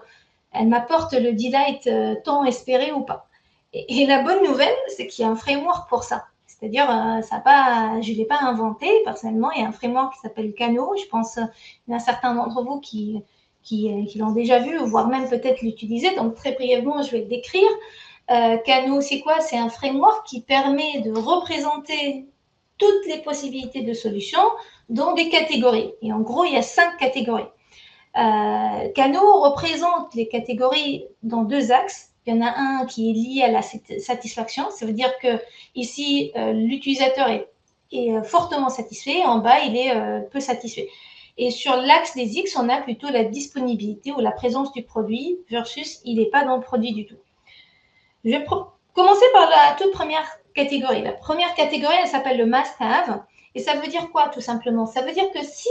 Speaker 3: elle m'apporte le delight tant espéré ou pas. Et la bonne nouvelle, c'est qu'il y a un framework pour ça. C'est-à-dire, je ne l'ai pas inventé personnellement. Il y a un framework qui s'appelle Kano. Je pense qu'il y en a certains d'entre vous qui l'ont déjà vu, voire même peut-être l'utiliser. Donc, très brièvement, je vais le décrire. Kano, c'est quoi? C'est un framework qui permet de représenter toutes les possibilités de solutions dans des catégories. Et en gros, il y a 5 catégories. Kano représente les catégories dans 2 axes. Il y en a un qui est lié à la satisfaction. Ça veut dire que ici, l'utilisateur est fortement satisfait. En bas, il est peu satisfait. Et sur l'axe des X, on a plutôt la disponibilité ou la présence du produit versus il n'est pas dans le produit du tout. Je vais commencer par la toute première catégorie. La première catégorie, elle s'appelle le must-have. Et ça veut dire quoi, tout simplement? Ça veut dire que si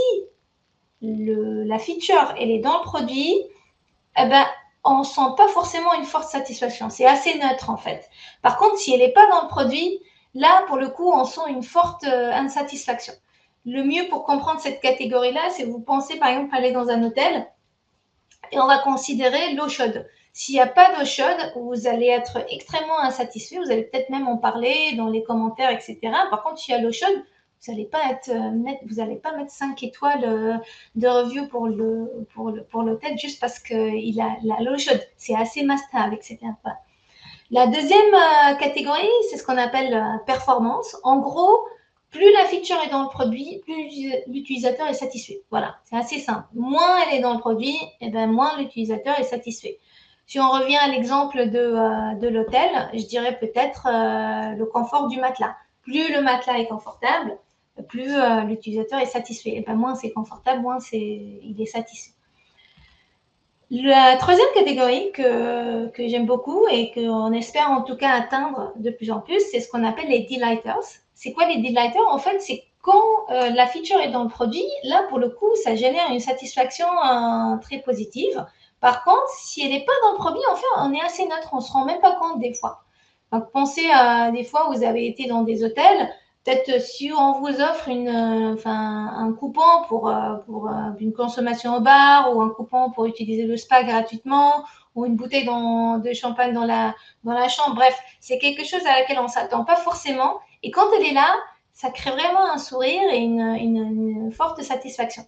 Speaker 3: la feature, elle est dans le produit, eh ben, on ne sent pas forcément une forte satisfaction. C'est assez neutre, en fait. Par contre, si elle n'est pas dans le produit, là, pour le coup, on sent une forte insatisfaction. Le mieux pour comprendre cette catégorie-là, c'est vous pensez, par exemple, aller dans un hôtel et on va considérer l'eau chaude. S'il n'y a pas d'eau chaude, vous allez être extrêmement insatisfait. Vous allez peut-être même en parler dans les commentaires, etc. Par contre, s'il y a l'eau chaude, vous n'allez pas mettre 5 étoiles de review pour l'hôtel juste parce qu'il a l'eau chaude. C'est assez must-have, etc. La deuxième catégorie, c'est ce qu'on appelle performance. En gros, plus la feature est dans le produit, plus l'utilisateur est satisfait. Voilà, c'est assez simple. Moins elle est dans le produit, et ben moins l'utilisateur est satisfait. Si on revient à l'exemple de l'hôtel, je dirais peut-être le confort du matelas. Plus le matelas est confortable, plus l'utilisateur est satisfait. Et ben moins c'est confortable, moins il est satisfait. La troisième catégorie que j'aime beaucoup et qu'on espère en tout cas atteindre de plus en plus, c'est ce qu'on appelle les delighters. C'est quoi les delighters? En fait, c'est quand la feature est dans le produit, là pour le coup, ça génère une satisfaction très positive. Par contre, si elle n'est pas dans le produit, en fait, on est assez neutre, on ne se rend même pas compte des fois. Donc, pensez à des fois où vous avez été dans des hôtels. Peut-être si on vous offre un coupon pour une consommation au bar ou un coupon pour utiliser le spa gratuitement ou une bouteille de champagne dans la chambre. Bref, c'est quelque chose à laquelle on ne s'attend pas forcément. Et quand elle est là, ça crée vraiment un sourire et une forte satisfaction.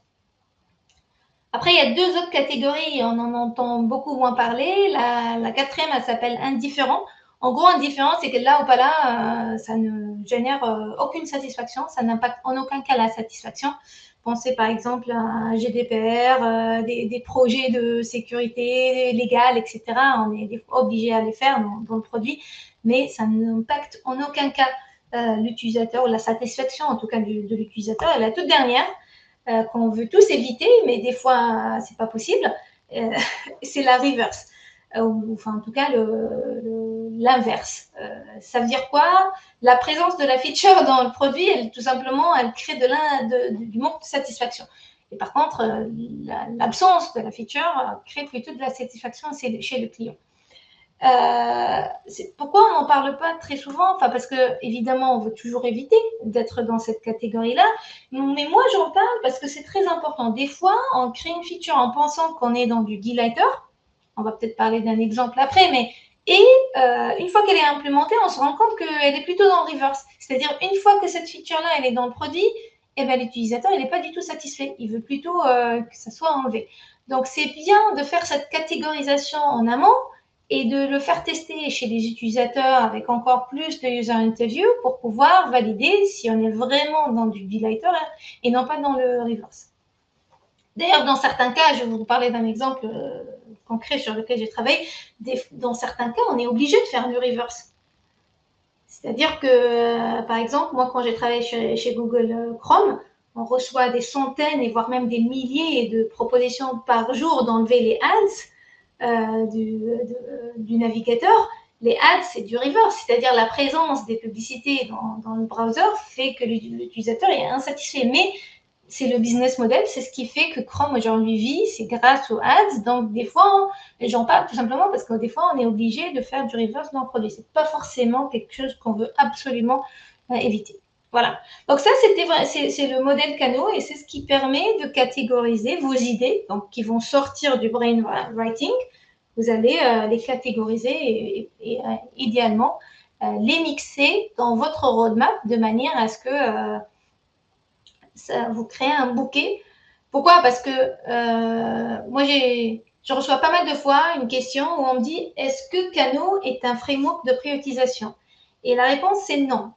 Speaker 3: Après, il y a 2 autres catégories, on en entend beaucoup moins parler. La quatrième, elle s'appelle indifférent. En gros, indifférent, c'est que là ou pas là, ça ne génère aucune satisfaction, ça n'impacte en aucun cas la satisfaction. Pensez par exemple à un GDPR, des projets de sécurité légale, etc. On est obligé à les faire dans le produit, mais ça n'impacte en aucun cas l'utilisateur ou la satisfaction en tout cas de l'utilisateur. Et la toute dernière, qu'on veut tous éviter, mais des fois, c'est pas possible. c'est la reverse. Ou enfin, en tout cas, l'inverse. Ça veut dire quoi? La présence de la feature dans le produit, tout simplement, elle crée du manque de satisfaction. Et par contre, l'absence de la feature crée plutôt de la satisfaction chez le client. Pourquoi on n'en parle pas très souvent? Enfin, parce que évidemment, on veut toujours éviter d'être dans cette catégorie-là. Mais moi, j'en parle parce que c'est très important. Des fois, on crée une feature en pensant qu'on est dans du delighter. On va peut-être parler d'un exemple après, mais une fois qu'elle est implémentée, on se rend compte qu'elle est plutôt dans le reverse. C'est-à-dire, une fois que cette feature-là, elle est dans le produit, eh ben, l'utilisateur, il n'est pas du tout satisfait. Il veut plutôt que ça soit enlevé. Donc, c'est bien de faire cette catégorisation en amont et de le faire tester chez des utilisateurs avec encore plus de user interview pour pouvoir valider si on est vraiment dans du delighter et non pas dans le reverse. D'ailleurs, dans certains cas, je vais vous parler d'un exemple concret sur lequel j'ai travaillé. Dans certains cas, on est obligé de faire du reverse. C'est-à-dire que, par exemple, moi, quand j'ai travaillé chez Google Chrome, on reçoit des centaines et voire même des milliers de propositions par jour d'enlever les ads du navigateur. Les ads, c'est du reverse, c'est-à-dire la présence des publicités dans le browser fait que l'utilisateur est insatisfait. Mais c'est le business model, c'est ce qui fait que Chrome aujourd'hui vit, c'est grâce aux ads. Donc, des fois, j'en parle tout simplement parce que des fois, on est obligé de faire du reverse dans le produit. C'est pas forcément quelque chose qu'on veut absolument éviter. Voilà. Donc ça, c'est le modèle Kano et c'est ce qui permet de catégoriser vos idées, donc qui vont sortir du brainwriting. Vous allez les catégoriser et idéalement les mixer dans votre roadmap de manière à ce que ça vous crée un bouquet. Pourquoi? Parce que moi, je reçois pas mal de fois une question où on me dit « Est-ce que Kano est un framework de priorisation ?» Et la réponse, c'est non.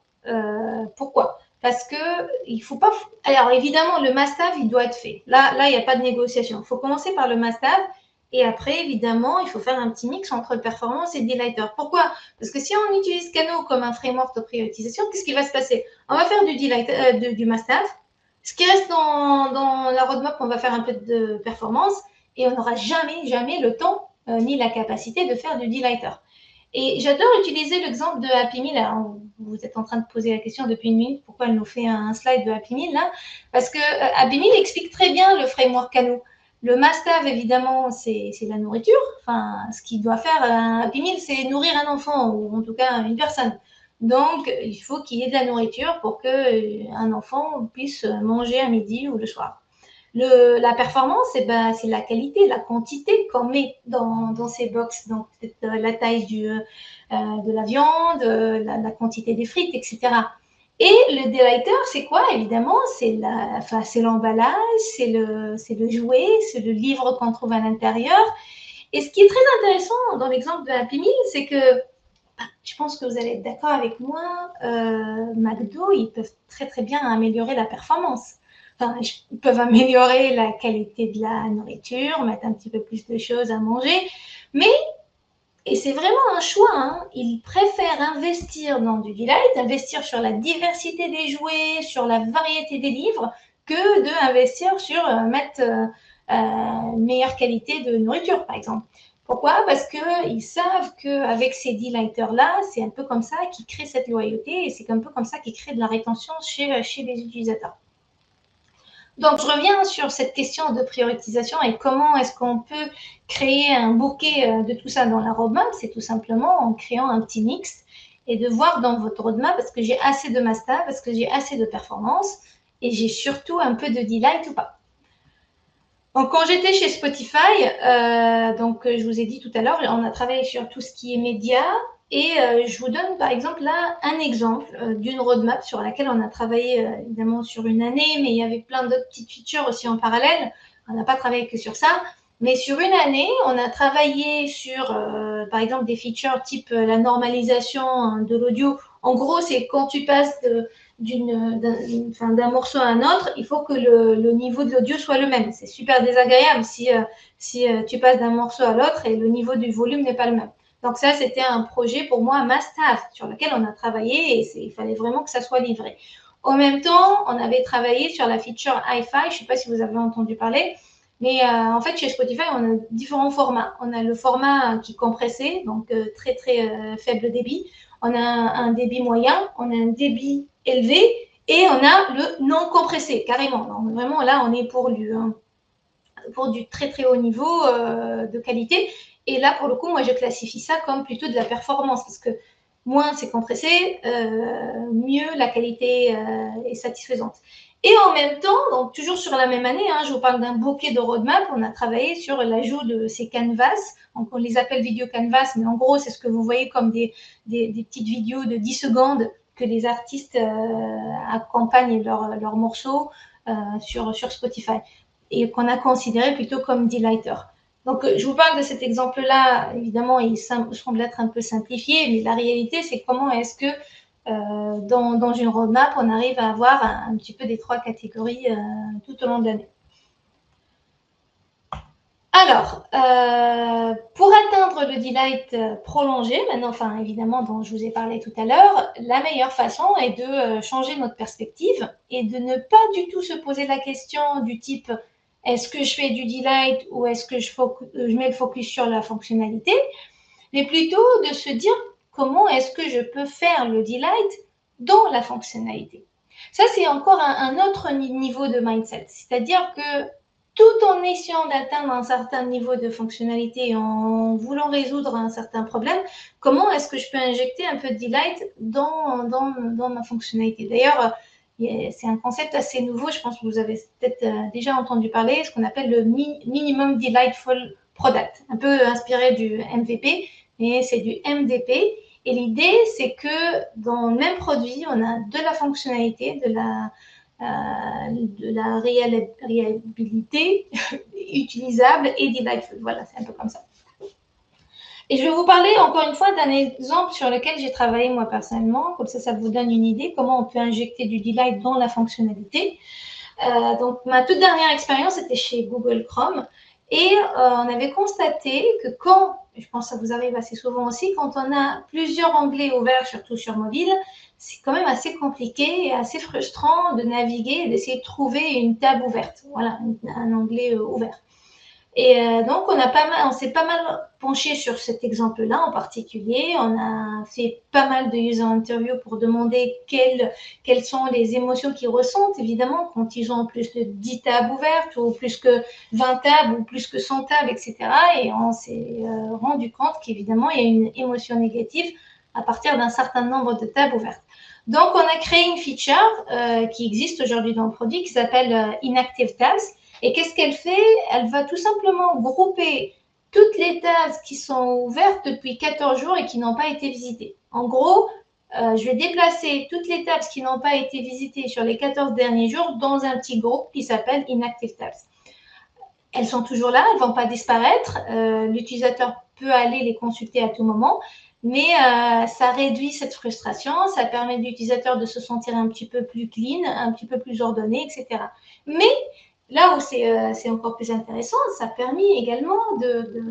Speaker 3: Pourquoi? Parce que il faut pas... Alors, évidemment, le must-have, il doit être fait. Là, il n'y a pas de négociation. Il faut commencer par le must-have. Et après, évidemment, il faut faire un petit mix entre performance et delighter. Pourquoi? Parce que si on utilise Kano comme un framework de priorisation, qu'est-ce qui va se passer? On va faire du must-have. Ce qui reste dans la roadmap, on va faire un peu de performance et on n'aura jamais le temps ni la capacité de faire du delighter. Et j'adore utiliser l'exemple de Happy Meal. Alors, vous êtes en train de poser la question depuis une minute, pourquoi elle nous fait un slide de Happy Meal là? Parce que Happy Meal explique très bien le framework Kano. Le must-have, évidemment, c'est la nourriture. Enfin, ce qu'il doit faire un Happy Meal, c'est nourrir un enfant ou en tout cas une personne. Donc, il faut qu'il y ait de la nourriture pour qu'un enfant puisse manger à midi ou le soir. La performance, c'est la qualité, la quantité qu'on met dans ces box. Donc, peut-être la taille de la viande, la quantité des frites, etc. Et le delighter, c'est quoi? Évidemment, c'est l'emballage, c'est le jouet, c'est le livre qu'on trouve à l'intérieur. Et ce qui est très intéressant dans l'exemple de Happy Meal, c'est que je pense que vous allez être d'accord avec moi, McDo, ils peuvent très très bien améliorer la performance. Enfin, ils peuvent améliorer la qualité de la nourriture, mettre un petit peu plus de choses à manger, mais, et c'est vraiment un choix, hein, ils préfèrent investir dans du delight, investir sur la diversité des jouets, sur la variété des livres, que d'investir sur mettre une meilleure qualité de nourriture, par exemple. Pourquoi? Parce qu'ils savent qu'avec ces delighters-là, c'est un peu comme ça qu'ils créent cette loyauté et c'est un peu comme ça qu'ils créent de la rétention chez les utilisateurs. Donc, je reviens sur cette question de priorisation et comment est-ce qu'on peut créer un bouquet de tout ça dans la roadmap. C'est tout simplement en créant un petit mix et de voir dans votre roadmap est-ce que j'ai assez de master, est-ce que j'ai assez de performance et j'ai surtout un peu de delight ou pas. Donc, quand j'étais chez Spotify, je vous ai dit tout à l'heure, on a travaillé sur tout ce qui est médias et je vous donne par exemple là un exemple d'une roadmap sur laquelle on a travaillé évidemment sur une année, mais il y avait plein d'autres petites features aussi en parallèle. On n'a pas travaillé que sur ça, mais sur une année, on a travaillé sur par exemple des features type la normalisation de l'audio. En gros, c'est quand tu passes d'un morceau à un autre, il faut que le niveau de l'audio soit le même. C'est super désagréable si tu passes d'un morceau à l'autre et le niveau du volume n'est pas le même. Donc ça, c'était un projet pour moi must-have sur lequel on a travaillé et il fallait vraiment que ça soit livré. En même temps, on avait travaillé sur la feature Hi-Fi, je ne sais pas si vous avez entendu parler, Mais en fait, chez Spotify, on a différents formats. On a le format qui est compressé, donc très, très faible débit. On a un débit moyen, on a un débit élevé et on a le non compressé, carrément. Donc, vraiment, là, on est pour du très, très haut niveau de qualité. Et là, pour le coup, moi, je classifie ça comme plutôt de la performance parce que moins c'est compressé, mieux la qualité est satisfaisante. Et en même temps, donc toujours sur la même année, je vous parle d'un bouquet de roadmap, on a travaillé sur l'ajout de ces canvas. Donc, on les appelle vidéo canvas, mais en gros, c'est ce que vous voyez comme des petites vidéos de 10 secondes que les artistes accompagnent leurs morceaux sur Spotify et qu'on a considéré plutôt comme delighter. Donc, je vous parle de cet exemple-là, évidemment, il semble être un peu simplifié, mais la réalité, c'est comment est-ce que dans une roadmap, on arrive à avoir un petit peu des 3 catégories tout au long de l'année. Alors, pour atteindre le delight prolongé, maintenant, enfin évidemment, dont je vous ai parlé tout à l'heure, la meilleure façon est de changer notre perspective et de ne pas du tout se poser la question du type est-ce que je fais du delight ou est-ce que je mets le focus sur la fonctionnalité, mais plutôt de se dire comment est-ce que je peux faire le delight dans la fonctionnalité. Ça, c'est encore un autre niveau de mindset, c'est-à-dire que tout en essayant d'atteindre un certain niveau de fonctionnalité et en voulant résoudre un certain problème, comment est-ce que je peux injecter un peu de delight dans ma fonctionnalité. D'ailleurs, c'est un concept assez nouveau, je pense que vous avez peut-être déjà entendu parler, ce qu'on appelle le Minimum Delightful Product, un peu inspiré du MVP, mais c'est du MDP. Et l'idée, c'est que dans le même produit, on a de la fonctionnalité, de la réhabilité utilisable et delightful. Voilà, c'est un peu comme ça. Et je vais vous parler encore une fois d'un exemple sur lequel j'ai travaillé moi personnellement, comme ça vous donne une idée comment on peut injecter du delight dans la fonctionnalité. Donc, ma toute dernière expérience était chez Google Chrome et on avait constaté que quand, je pense que ça vous arrive assez souvent aussi, quand on a plusieurs onglets ouverts, surtout sur mobile, c'est quand même assez compliqué et assez frustrant de naviguer et d'essayer de trouver une tab ouverte, voilà, un onglet ouvert. Et donc, on s'est pas mal penché sur cet exemple-là en particulier. On a fait pas mal de user interviews pour demander quelles sont les émotions qu'ils ressentent, évidemment, quand ils ont plus de 10 tables ouvertes ou plus que 20 tables ou plus que 100 tables, etc. Et on s'est rendu compte qu'évidemment, il y a une émotion négative à partir d'un certain nombre de tables ouvertes. Donc, on a créé une feature qui existe aujourd'hui dans le produit qui s'appelle Inactive Tabs. Et qu'est-ce qu'elle fait? Elle va tout simplement grouper toutes les tabs qui sont ouvertes depuis 14 jours et qui n'ont pas été visitées. En gros, je vais déplacer toutes les tabs qui n'ont pas été visitées sur les 14 derniers jours dans un petit groupe qui s'appelle Inactive Tabs. Elles sont toujours là, elles ne vont pas disparaître. L'utilisateur peut aller les consulter à tout moment, mais ça réduit cette frustration, ça permet à l'utilisateur de se sentir un petit peu plus clean, un petit peu plus ordonné, etc. Mais là où c'est encore plus intéressant, ça a permis également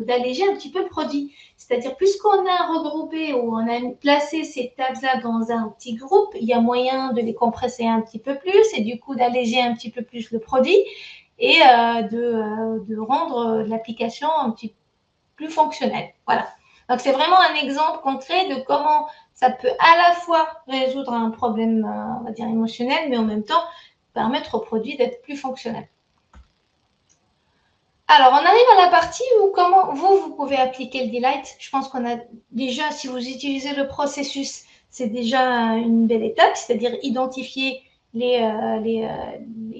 Speaker 3: d'alléger un petit peu le produit. C'est-à-dire, puisqu'on a regroupé ou on a placé ces tabs-là dans un petit groupe, il y a moyen de les compresser un petit peu plus et du coup d'alléger un petit peu plus le produit et de rendre l'application un petit peu plus fonctionnelle. Voilà. Donc, c'est vraiment un exemple concret de comment ça peut à la fois résoudre un problème, on va dire, émotionnel, mais en même temps permettre au produit d'être plus fonctionnel. Alors, on arrive à la partie où comment vous pouvez appliquer le delight. Je pense qu'on a déjà, si vous utilisez le processus, c'est déjà une belle étape, c'est-à-dire identifier les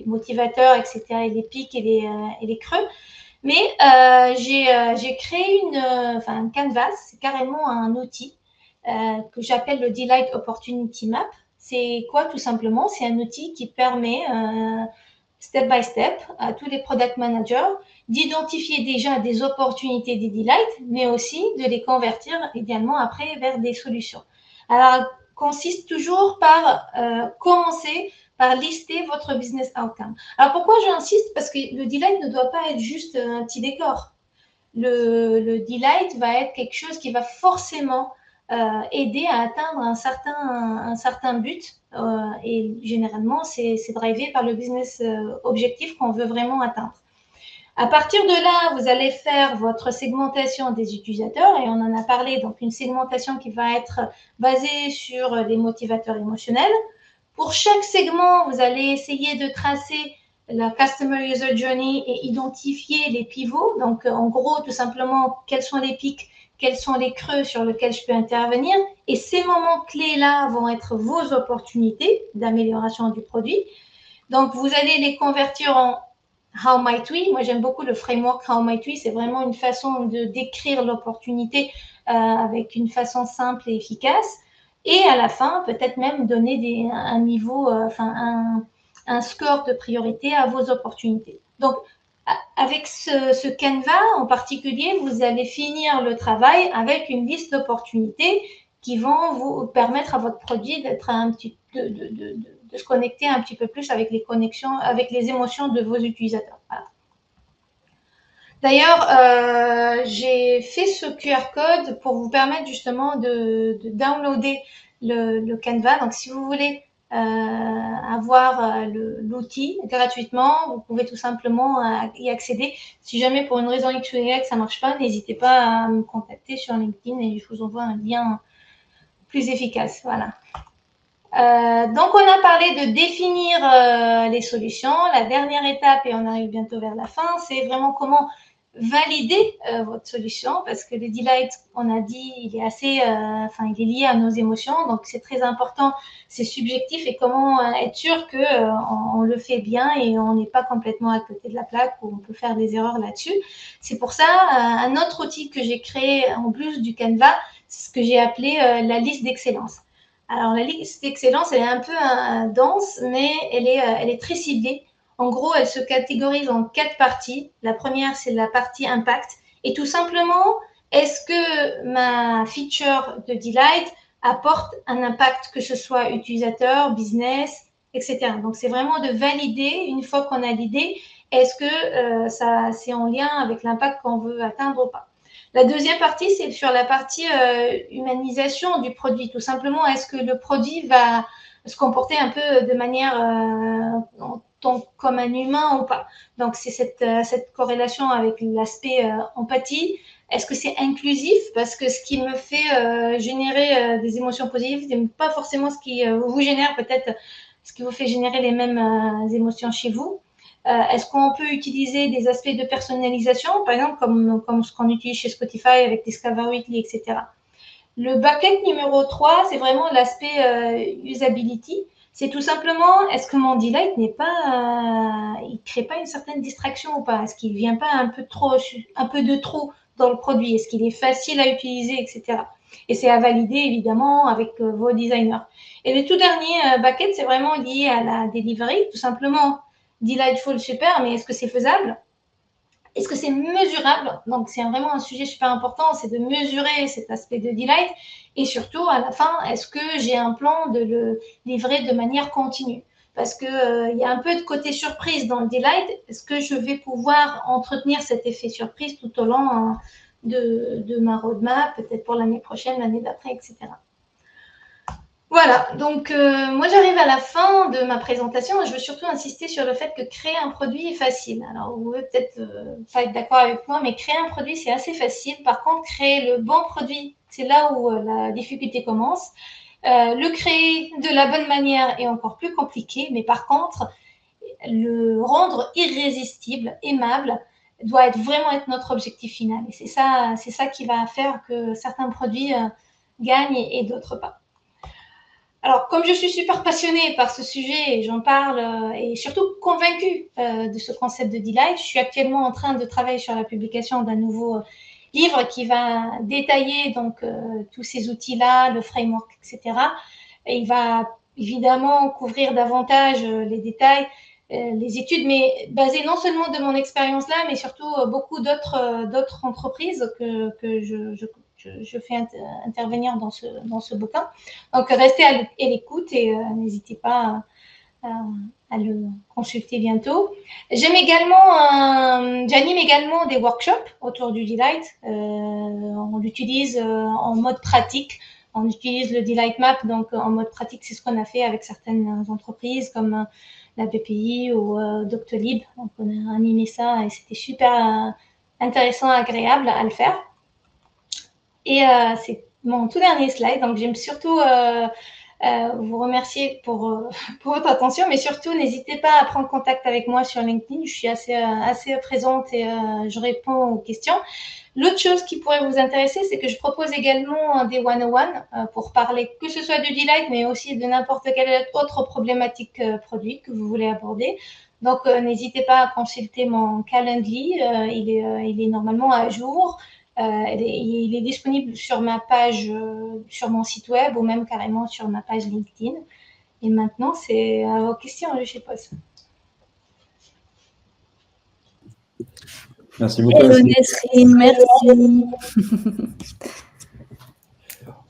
Speaker 3: motivateurs, etc., et les pics et les creux. Mais j'ai créé un canvas, c'est carrément un outil que j'appelle le Delight Opportunity Map. C'est quoi tout simplement? C'est un outil qui permet step by step à tous les product managers d'identifier déjà des opportunités des delights, mais aussi de les convertir également après vers des solutions. Alors, consiste toujours par commencer par lister votre business outcome. Alors, pourquoi j'insiste? Parce que le delight ne doit pas être juste un petit décor. Le delight va être quelque chose qui va forcément aider à atteindre un certain but et généralement, c'est drivé par le business objectif qu'on veut vraiment atteindre. À partir de là, vous allez faire votre segmentation des utilisateurs et on en a parlé, donc une segmentation qui va être basée sur les motivateurs émotionnels. Pour chaque segment, vous allez essayer de tracer la Customer User Journey et identifier les pivots. Donc, en gros, tout simplement, quels sont les pics, quels sont les creux sur lesquels je peux intervenir. Et ces moments clés-là vont être vos opportunités d'amélioration du produit. Donc, vous allez les convertir en How Might We. Moi, j'aime beaucoup le framework How Might We. C'est vraiment une façon de décrire l'opportunité avec une façon simple et efficace. Et à la fin, peut-être même donner un niveau, un score de priorité à vos opportunités. Donc, avec ce Canva en particulier, vous allez finir le travail avec une liste d'opportunités qui vont vous permettre à votre produit d'être de se connecter un petit peu plus avec les connexions, avec les émotions de vos utilisateurs. Voilà. D'ailleurs, j'ai fait ce QR code pour vous permettre justement de downloader le Canva. Donc, si vous voulez avoir l'outil gratuitement, vous pouvez tout simplement y accéder. Si jamais pour une raison X ou Y ça marche pas, n'hésitez pas à me contacter sur LinkedIn et je vous envoie un lien plus efficace. Voilà. Donc, on a parlé de définir les solutions. La dernière étape, et on arrive bientôt vers la fin, c'est vraiment comment valider votre solution, parce que le delight, on a dit, il est assez, il est lié à nos émotions, donc c'est très important, c'est subjectif, et comment être sûr que on le fait bien et on n'est pas complètement à côté de la plaque ou on peut faire des erreurs là-dessus. C'est pour ça un autre outil que j'ai créé en plus du Canva, c'est ce que j'ai appelé la liste d'excellence. Alors, la liste d'excellence, elle est un peu dense, mais elle est très ciblée. En gros, elle se catégorise en 4 parties. La première, c'est la partie impact. Et tout simplement, est-ce que ma feature de Delight apporte un impact, que ce soit utilisateur, business, etc. Donc, c'est vraiment de valider, une fois qu'on a l'idée, est-ce que ça c'est en lien avec l'impact qu'on veut atteindre ou pas. La deuxième partie, c'est sur la partie humanisation du produit. Tout simplement, est-ce que le produit va se comporter un peu de manière comme un humain ou pas. Donc, c'est cette corrélation avec l'aspect empathie. Est-ce que c'est inclusif? Parce que ce qui me fait générer des émotions positives, c'est pas forcément ce qui vous génère peut-être, ce qui vous fait générer les mêmes émotions chez vous. Est-ce qu'on peut utiliser des aspects de personnalisation, par exemple, comme ce qu'on utilise chez Spotify avec Discover Weekly, etc. Le bucket numéro 3, c'est vraiment l'aspect usability. C'est tout simplement, est-ce que mon delight n'est pas, il crée pas une certaine distraction ou pas? Est-ce qu'il vient pas un peu de trop dans le produit? Est-ce qu'il est facile à utiliser, etc. Et c'est à valider évidemment avec vos designers. Et le tout dernier bucket, c'est vraiment lié à la delivery. Tout simplement, delightful, super, mais est-ce que c'est faisable? Est-ce que c'est mesurable? Donc, c'est vraiment un sujet super important, c'est de mesurer cet aspect de delight. Et surtout, à la fin, est-ce que j'ai un plan de le livrer de manière continue? Parce qu'il y a un peu de côté surprise dans le delight. Est-ce que je vais pouvoir entretenir cet effet surprise tout au long de ma roadmap, peut-être pour l'année prochaine, l'année d'après, etc. Voilà, donc moi j'arrive à la fin de ma présentation et je veux surtout insister sur le fait que créer un produit est facile. Alors vous pouvez peut-être pas être d'accord avec moi, mais créer un produit c'est assez facile. Par contre, créer le bon produit, c'est là où la difficulté commence. Le créer de la bonne manière est encore plus compliqué, mais par contre, le rendre irrésistible, aimable, doit vraiment être notre objectif final. Et c'est ça qui va faire que certains produits gagnent et d'autres pas. Alors, comme je suis super passionnée par ce sujet et j'en parle et surtout convaincue de ce concept de delight, je suis actuellement en train de travailler sur la publication d'un nouveau livre qui va détailler donc tous ces outils-là, le framework, etc. Et il va évidemment couvrir davantage les détails, les études, mais basé non seulement de mon expérience là, mais surtout beaucoup d'autres entreprises que je fais intervenir dans ce bouquin. Donc, restez à l'écoute et n'hésitez pas à le consulter bientôt. J'anime également des workshops autour du Delight. On l'utilise en mode pratique. On utilise le Delight Map, donc en mode pratique, c'est ce qu'on a fait avec certaines entreprises comme la BPI ou Doctolib. Donc, on a animé ça et c'était super intéressant, agréable à le faire. Et c'est mon tout dernier slide. Donc, j'aime surtout vous remercier pour votre attention, mais surtout, n'hésitez pas à prendre contact avec moi sur LinkedIn. Je suis assez présente et je réponds aux questions. L'autre chose qui pourrait vous intéresser, c'est que je propose également des one-on-one pour parler que ce soit du Delight, mais aussi de n'importe quelle autre problématique produit que vous voulez aborder. Donc, n'hésitez pas à consulter mon Calendly. Il est normalement à jour. Il est disponible sur ma page, sur mon site web ou même carrément sur ma page LinkedIn. Et maintenant, c'est à vos questions, je suppose.
Speaker 2: Merci beaucoup.
Speaker 1: Hello Nesrine, merci.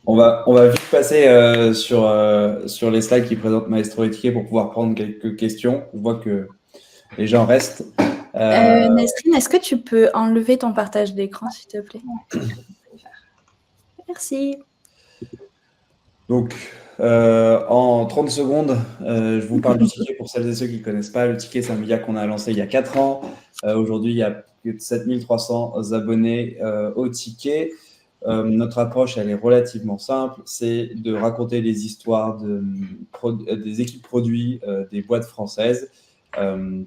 Speaker 2: On va vite passer sur les slides qui présentent Maestro et Ticket pour pouvoir prendre quelques questions. Je vois que les gens restent.
Speaker 1: Nesrine, est-ce que tu peux enlever ton partage d'écran, s'il te plaît? Merci.
Speaker 2: Donc, en 30 secondes, je vous parle du ticket pour celles et ceux qui ne connaissent pas. Le ticket, c'est un média qu'on a lancé il y a 4 ans. Aujourd'hui, il y a plus de 7300 abonnés au ticket. Notre approche, elle est relativement simple. C'est de raconter les histoires des équipes produits des boîtes françaises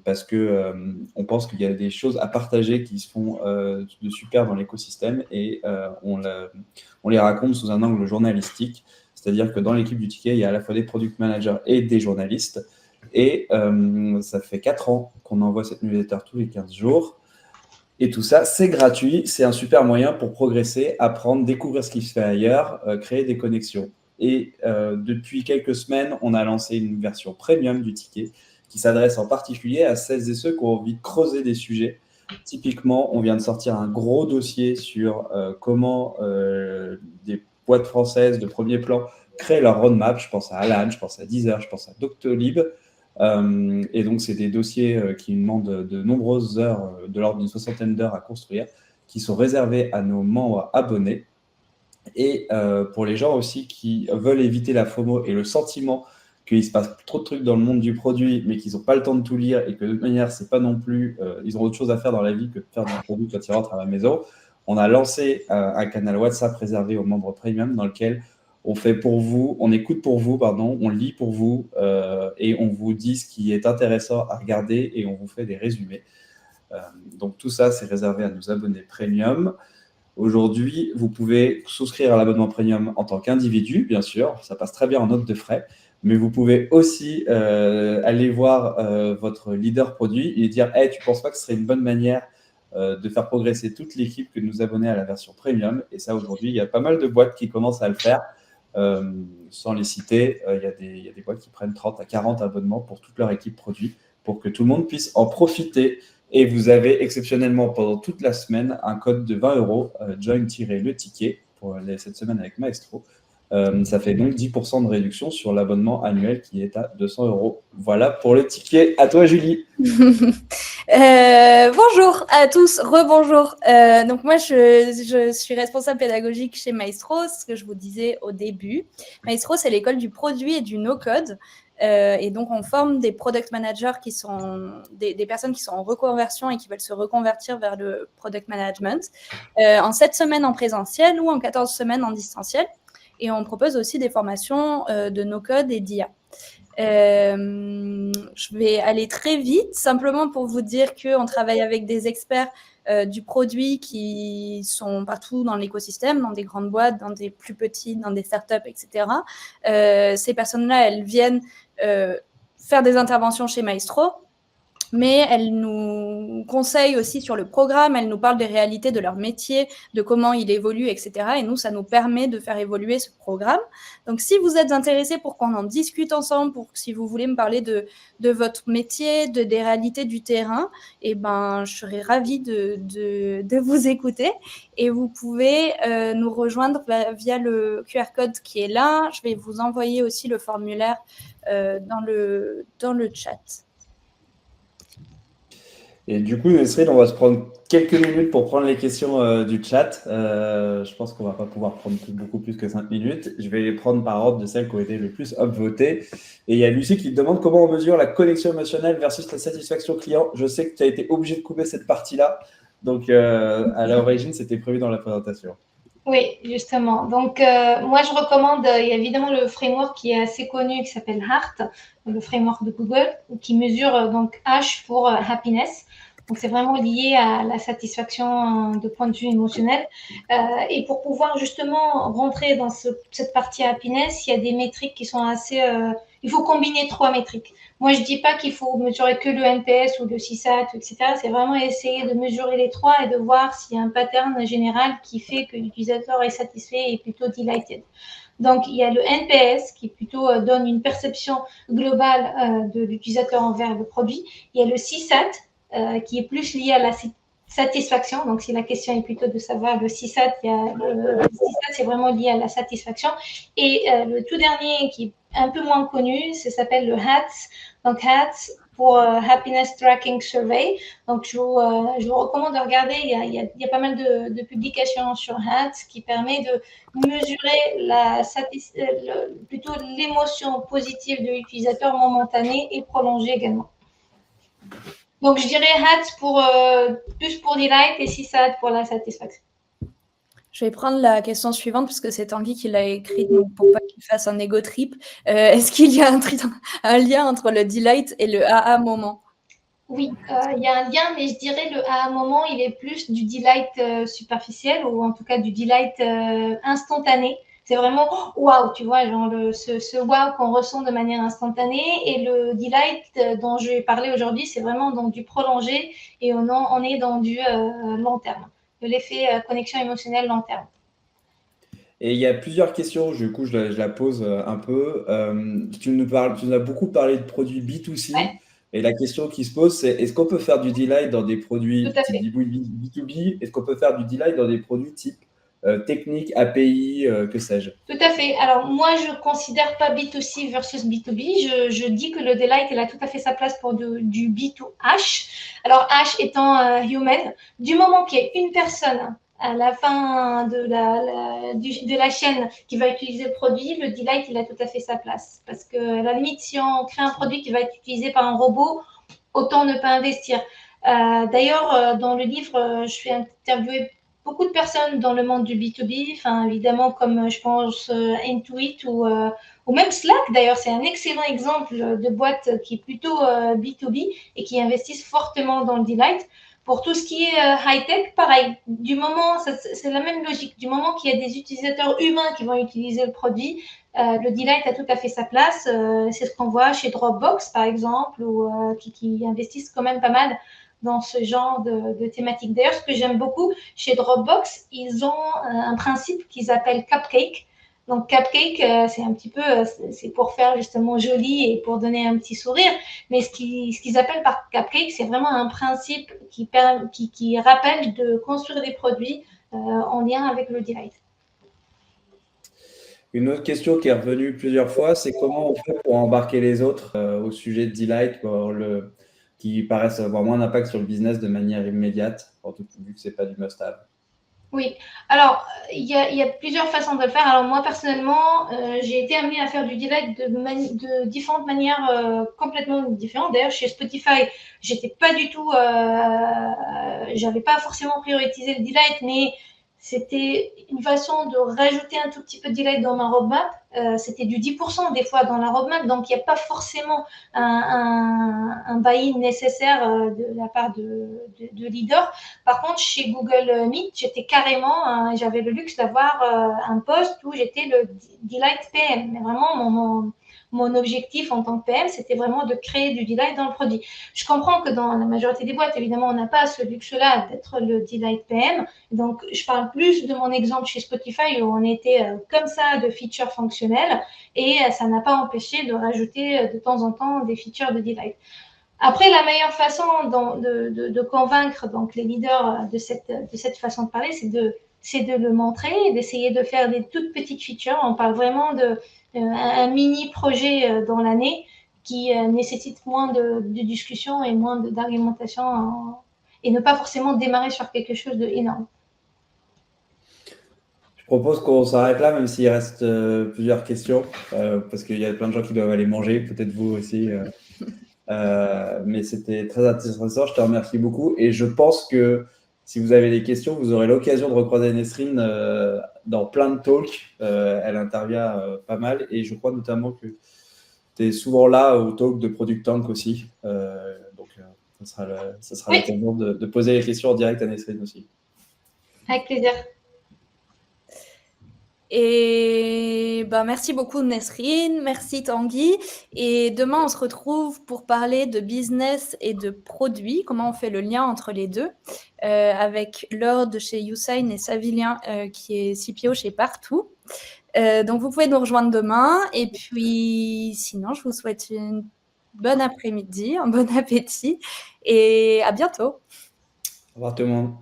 Speaker 2: parce qu'on pense qu'il y a des choses à partager qui se font de super dans l'écosystème et on les raconte sous un angle journalistique. C'est-à-dire que dans l'équipe du ticket, il y a à la fois des product managers et des journalistes. Et ça fait 4 ans qu'on envoie cette newsletter tous les 15 jours. Et tout ça, c'est gratuit. C'est un super moyen pour progresser, apprendre, découvrir ce qui se fait ailleurs, créer des connexions. Et depuis quelques semaines, on a lancé une version premium du ticket qui s'adresse en particulier à celles et ceux qui ont envie de creuser des sujets. Typiquement, on vient de sortir un gros dossier sur comment des boîtes françaises de premier plan créent leur roadmap. Je pense à Alan, je pense à Deezer, je pense à Doctolib. Et donc, c'est des dossiers qui demandent de nombreuses heures, de l'ordre d'une 60aine d'heures à construire, qui sont réservés à nos membres abonnés. Et pour les gens aussi qui veulent éviter la FOMO et le sentiment qu'il se passe trop de trucs dans le monde du produit, mais qu'ils n'ont pas le temps de tout lire et que de toute manière, c'est pas non plus, ils ont autre chose à faire dans la vie que de faire du produit quand ils rentrent à la maison. On a lancé un canal WhatsApp réservé aux membres premium dans lequel on fait pour vous, on écoute pour vous, pardon, on lit pour vous et on vous dit ce qui est intéressant à regarder et on vous fait des résumés. Donc tout ça, c'est réservé à nos abonnés premium. Aujourd'hui, vous pouvez souscrire à l'abonnement premium en tant qu'individu, bien sûr, ça passe très bien en note de frais, mais vous pouvez aussi aller voir votre leader produit et dire hey, « tu ne penses pas que ce serait une bonne manière de faire progresser toute l'équipe que de nous abonner à la version premium ?» Et ça, aujourd'hui, il y a pas mal de boîtes qui commencent à le faire. Sans les citer, il y a des boîtes qui prennent 30 à 40 abonnements pour toute leur équipe produit pour que tout le monde puisse en profiter. Et vous avez exceptionnellement pendant toute la semaine un code de 20 €, join-le ticket pour cette semaine avec Maestro. Ça fait donc 10% de réduction sur l'abonnement annuel qui est à 200 €. Voilà pour le ticket. À toi, Julie.
Speaker 1: Bonjour à tous, rebonjour. Donc moi, je suis responsable pédagogique chez Maestro, ce que je vous disais au début. Maestro, c'est l'école du produit et du no-code. Et donc, on forme des product managers qui sont des personnes qui sont en reconversion et qui veulent se reconvertir vers le product management en 7 semaines en présentiel ou en 14 semaines en distanciel. Et on propose aussi des formations de no-code et d'IA. Je vais aller très vite, simplement pour vous dire qu'on travaille avec des experts du produit qui sont partout dans l'écosystème, dans des grandes boîtes, dans des plus petites, dans des startups, etc. Ces personnes-là, elles viennent faire des interventions chez Maestro, mais elles nous conseillent aussi sur le programme, elles nous parlent des réalités de leur métier, de comment il évolue, etc. Et nous, ça nous permet de faire évoluer ce programme. Donc, si vous êtes intéressés pour qu'on en discute ensemble, si vous voulez me parler de votre métier, des réalités du terrain, eh ben, je serais ravie de vous écouter. Et vous pouvez nous rejoindre via le QR code qui est là. Je vais vous envoyer aussi le formulaire dans le chat.
Speaker 2: Et du coup, Nesrine, on va se prendre quelques minutes pour prendre les questions du chat. Je pense qu'on ne va pas pouvoir prendre beaucoup plus que 5 minutes. Je vais les prendre par ordre de celles qui ont été le plus upvotées. Et il y a Lucie qui te demande comment on mesure la connexion émotionnelle versus la satisfaction client. Je sais que tu as été obligé de couper cette partie-là. Donc, à l'origine, c'était prévu dans la présentation.
Speaker 3: Oui, justement. Donc, moi, je recommande, il y a évidemment le framework qui est assez connu, qui s'appelle Heart, le framework de Google, qui mesure donc H pour happiness. Donc, c'est vraiment lié à la satisfaction de point de vue émotionnel. Et pour pouvoir justement rentrer dans cette partie happiness, il y a des métriques qui sont assez... il faut combiner 3 métriques. Moi, je ne dis pas qu'il faut mesurer que le NPS ou le CSAT, etc. C'est vraiment essayer de mesurer les 3 et de voir s'il y a un pattern général qui fait que l'utilisateur est satisfait et plutôt delighted. Donc, il y a le NPS qui plutôt donne une perception globale de l'utilisateur envers le produit. Il y a le CSAT qui est plus lié à la satisfaction. Donc, si la question est plutôt de savoir le CSAT, le CSAT, c'est vraiment lié à la satisfaction. Et le tout dernier qui est un peu moins connu, ça s'appelle le HATS. Donc, HATS pour Happiness Tracking Survey. Donc, je vous recommande de regarder. Il y a pas mal de publications sur HATS qui permet de mesurer plutôt l'émotion positive de l'utilisateur momentanée et prolongée également. Donc, je dirais HATS plus pour delight et CSAT pour la satisfaction.
Speaker 1: Je vais prendre la question suivante parce que c'est Tanguy qui l'a écrite pour pas qu'il fasse un ego trip. Est-ce qu'il y a un lien entre le delight et le AA moment?
Speaker 3: Oui, il y a un lien, mais je dirais le AA moment, il est plus du delight superficiel ou en tout cas du delight instantané. C'est vraiment waouh, tu vois, genre ce waouh qu'on ressent de manière instantanée. Et le delight dont je vais parler aujourd'hui, c'est vraiment dans du prolongé et on est dans du long terme, de l'effet connexion émotionnelle long terme.
Speaker 2: Et il y a plusieurs questions, du coup, je la pose un peu. Tu nous as beaucoup parlé de produits B2C.
Speaker 3: Ouais.
Speaker 2: Et la question qui se pose, c'est est-ce qu'on peut faire du delight dans des produits
Speaker 3: Tout à
Speaker 2: type
Speaker 3: fait.
Speaker 2: B2B? Est-ce qu'on peut faire du delight dans des produits type technique, API, que sais-je?
Speaker 3: Tout à fait. Alors, moi, je ne considère pas B2C versus B2B. Je dis que le delight, il a tout à fait sa place pour du B2H. Alors, H étant human. Du moment qu'il y a une personne à la fin de la chaîne qui va utiliser le produit, le delight, il a tout à fait sa place. Parce que, à la limite, si on crée un produit qui va être utilisé par un robot, autant ne pas investir. D'ailleurs, dans le livre, je suis interviewée beaucoup de personnes dans le monde du B2B, enfin, évidemment, comme je pense Intuit ou même Slack, d'ailleurs, c'est un excellent exemple de boîte qui est plutôt B2B et qui investissent fortement dans le delight. Pour tout ce qui est high-tech, pareil. Du moment, c'est la même logique. Du moment qu'il y a des utilisateurs humains qui vont utiliser le produit, le delight a tout à fait sa place. C'est ce qu'on voit chez Dropbox, par exemple, ou qui investissent quand même pas mal dans ce genre de thématique. D'ailleurs, ce que j'aime beaucoup chez Dropbox, ils ont un principe qu'ils appellent Cupcake. Donc, Cupcake, c'est un petit peu, c'est pour faire justement joli et pour donner un petit sourire. Mais ce qu'ils appellent par Cupcake, c'est vraiment un principe qui rappelle de construire des produits en lien avec le delight.
Speaker 2: Une autre question qui est revenue plusieurs fois, c'est comment on fait pour embarquer les autres au sujet de delight qui paraissent avoir moins d'impact sur le business de manière immédiate, vu que ce n'est pas du must-have.
Speaker 3: Oui, alors il y a plusieurs façons de le faire. Alors moi personnellement, j'ai été amenée à faire du delight de différentes manières complètement différentes. D'ailleurs, chez Spotify, j'étais pas du tout, j'avais pas forcément prioritisé le delight, mais c'était une façon de rajouter un tout petit peu de delight dans ma roadmap. C'était du 10% des fois dans la roadmap, donc il n'y a pas forcément un buy-in nécessaire de la part de leader. Par contre, chez Google Meet, j'étais carrément, j'avais le luxe d'avoir un poste où j'étais le delight PM. Mais vraiment, mon objectif en tant que PM, c'était vraiment de créer du delight dans le produit. Je comprends que dans la majorité des boîtes, évidemment, on n'a pas ce luxe-là d'être le delight PM. Donc, je parle plus de mon exemple chez Spotify où on était comme ça de features fonctionnelles et ça n'a pas empêché de rajouter de temps en temps des features de delight. Après, la meilleure façon de convaincre donc, les leaders de cette façon de parler, c'est de le montrer et d'essayer de faire des toutes petites features. On parle vraiment d'un mini projet dans l'année qui nécessitent moins de discussion et moins d'argumentation et ne pas forcément démarrer sur quelque chose d'énorme.
Speaker 2: Je propose qu'on s'arrête là, même s'il reste plusieurs questions, parce qu'il y a plein de gens qui doivent aller manger, peut-être vous aussi. Mais c'était très intéressant, je te remercie beaucoup. Et je pense que si vous avez des questions, vous aurez l'occasion de recroiser Nesrine dans plein de talks. Elle intervient pas mal et je crois notamment que tu es souvent là au talk de Product Tank aussi. Donc, ça sera
Speaker 3: Oui.
Speaker 2: l'occasion de poser les questions en direct à Nesrine aussi.
Speaker 3: Avec plaisir.
Speaker 1: Et merci beaucoup Nesrine, merci Tanguy. Et demain, on se retrouve pour parler de business et de produits, comment on fait le lien entre les deux, avec Laure de chez Usain et Savilien qui est CPO chez Partout. Donc, vous pouvez nous rejoindre demain. Et puis, sinon, je vous souhaite une bonne après-midi, un bon appétit et à bientôt.
Speaker 2: Au revoir tout le monde.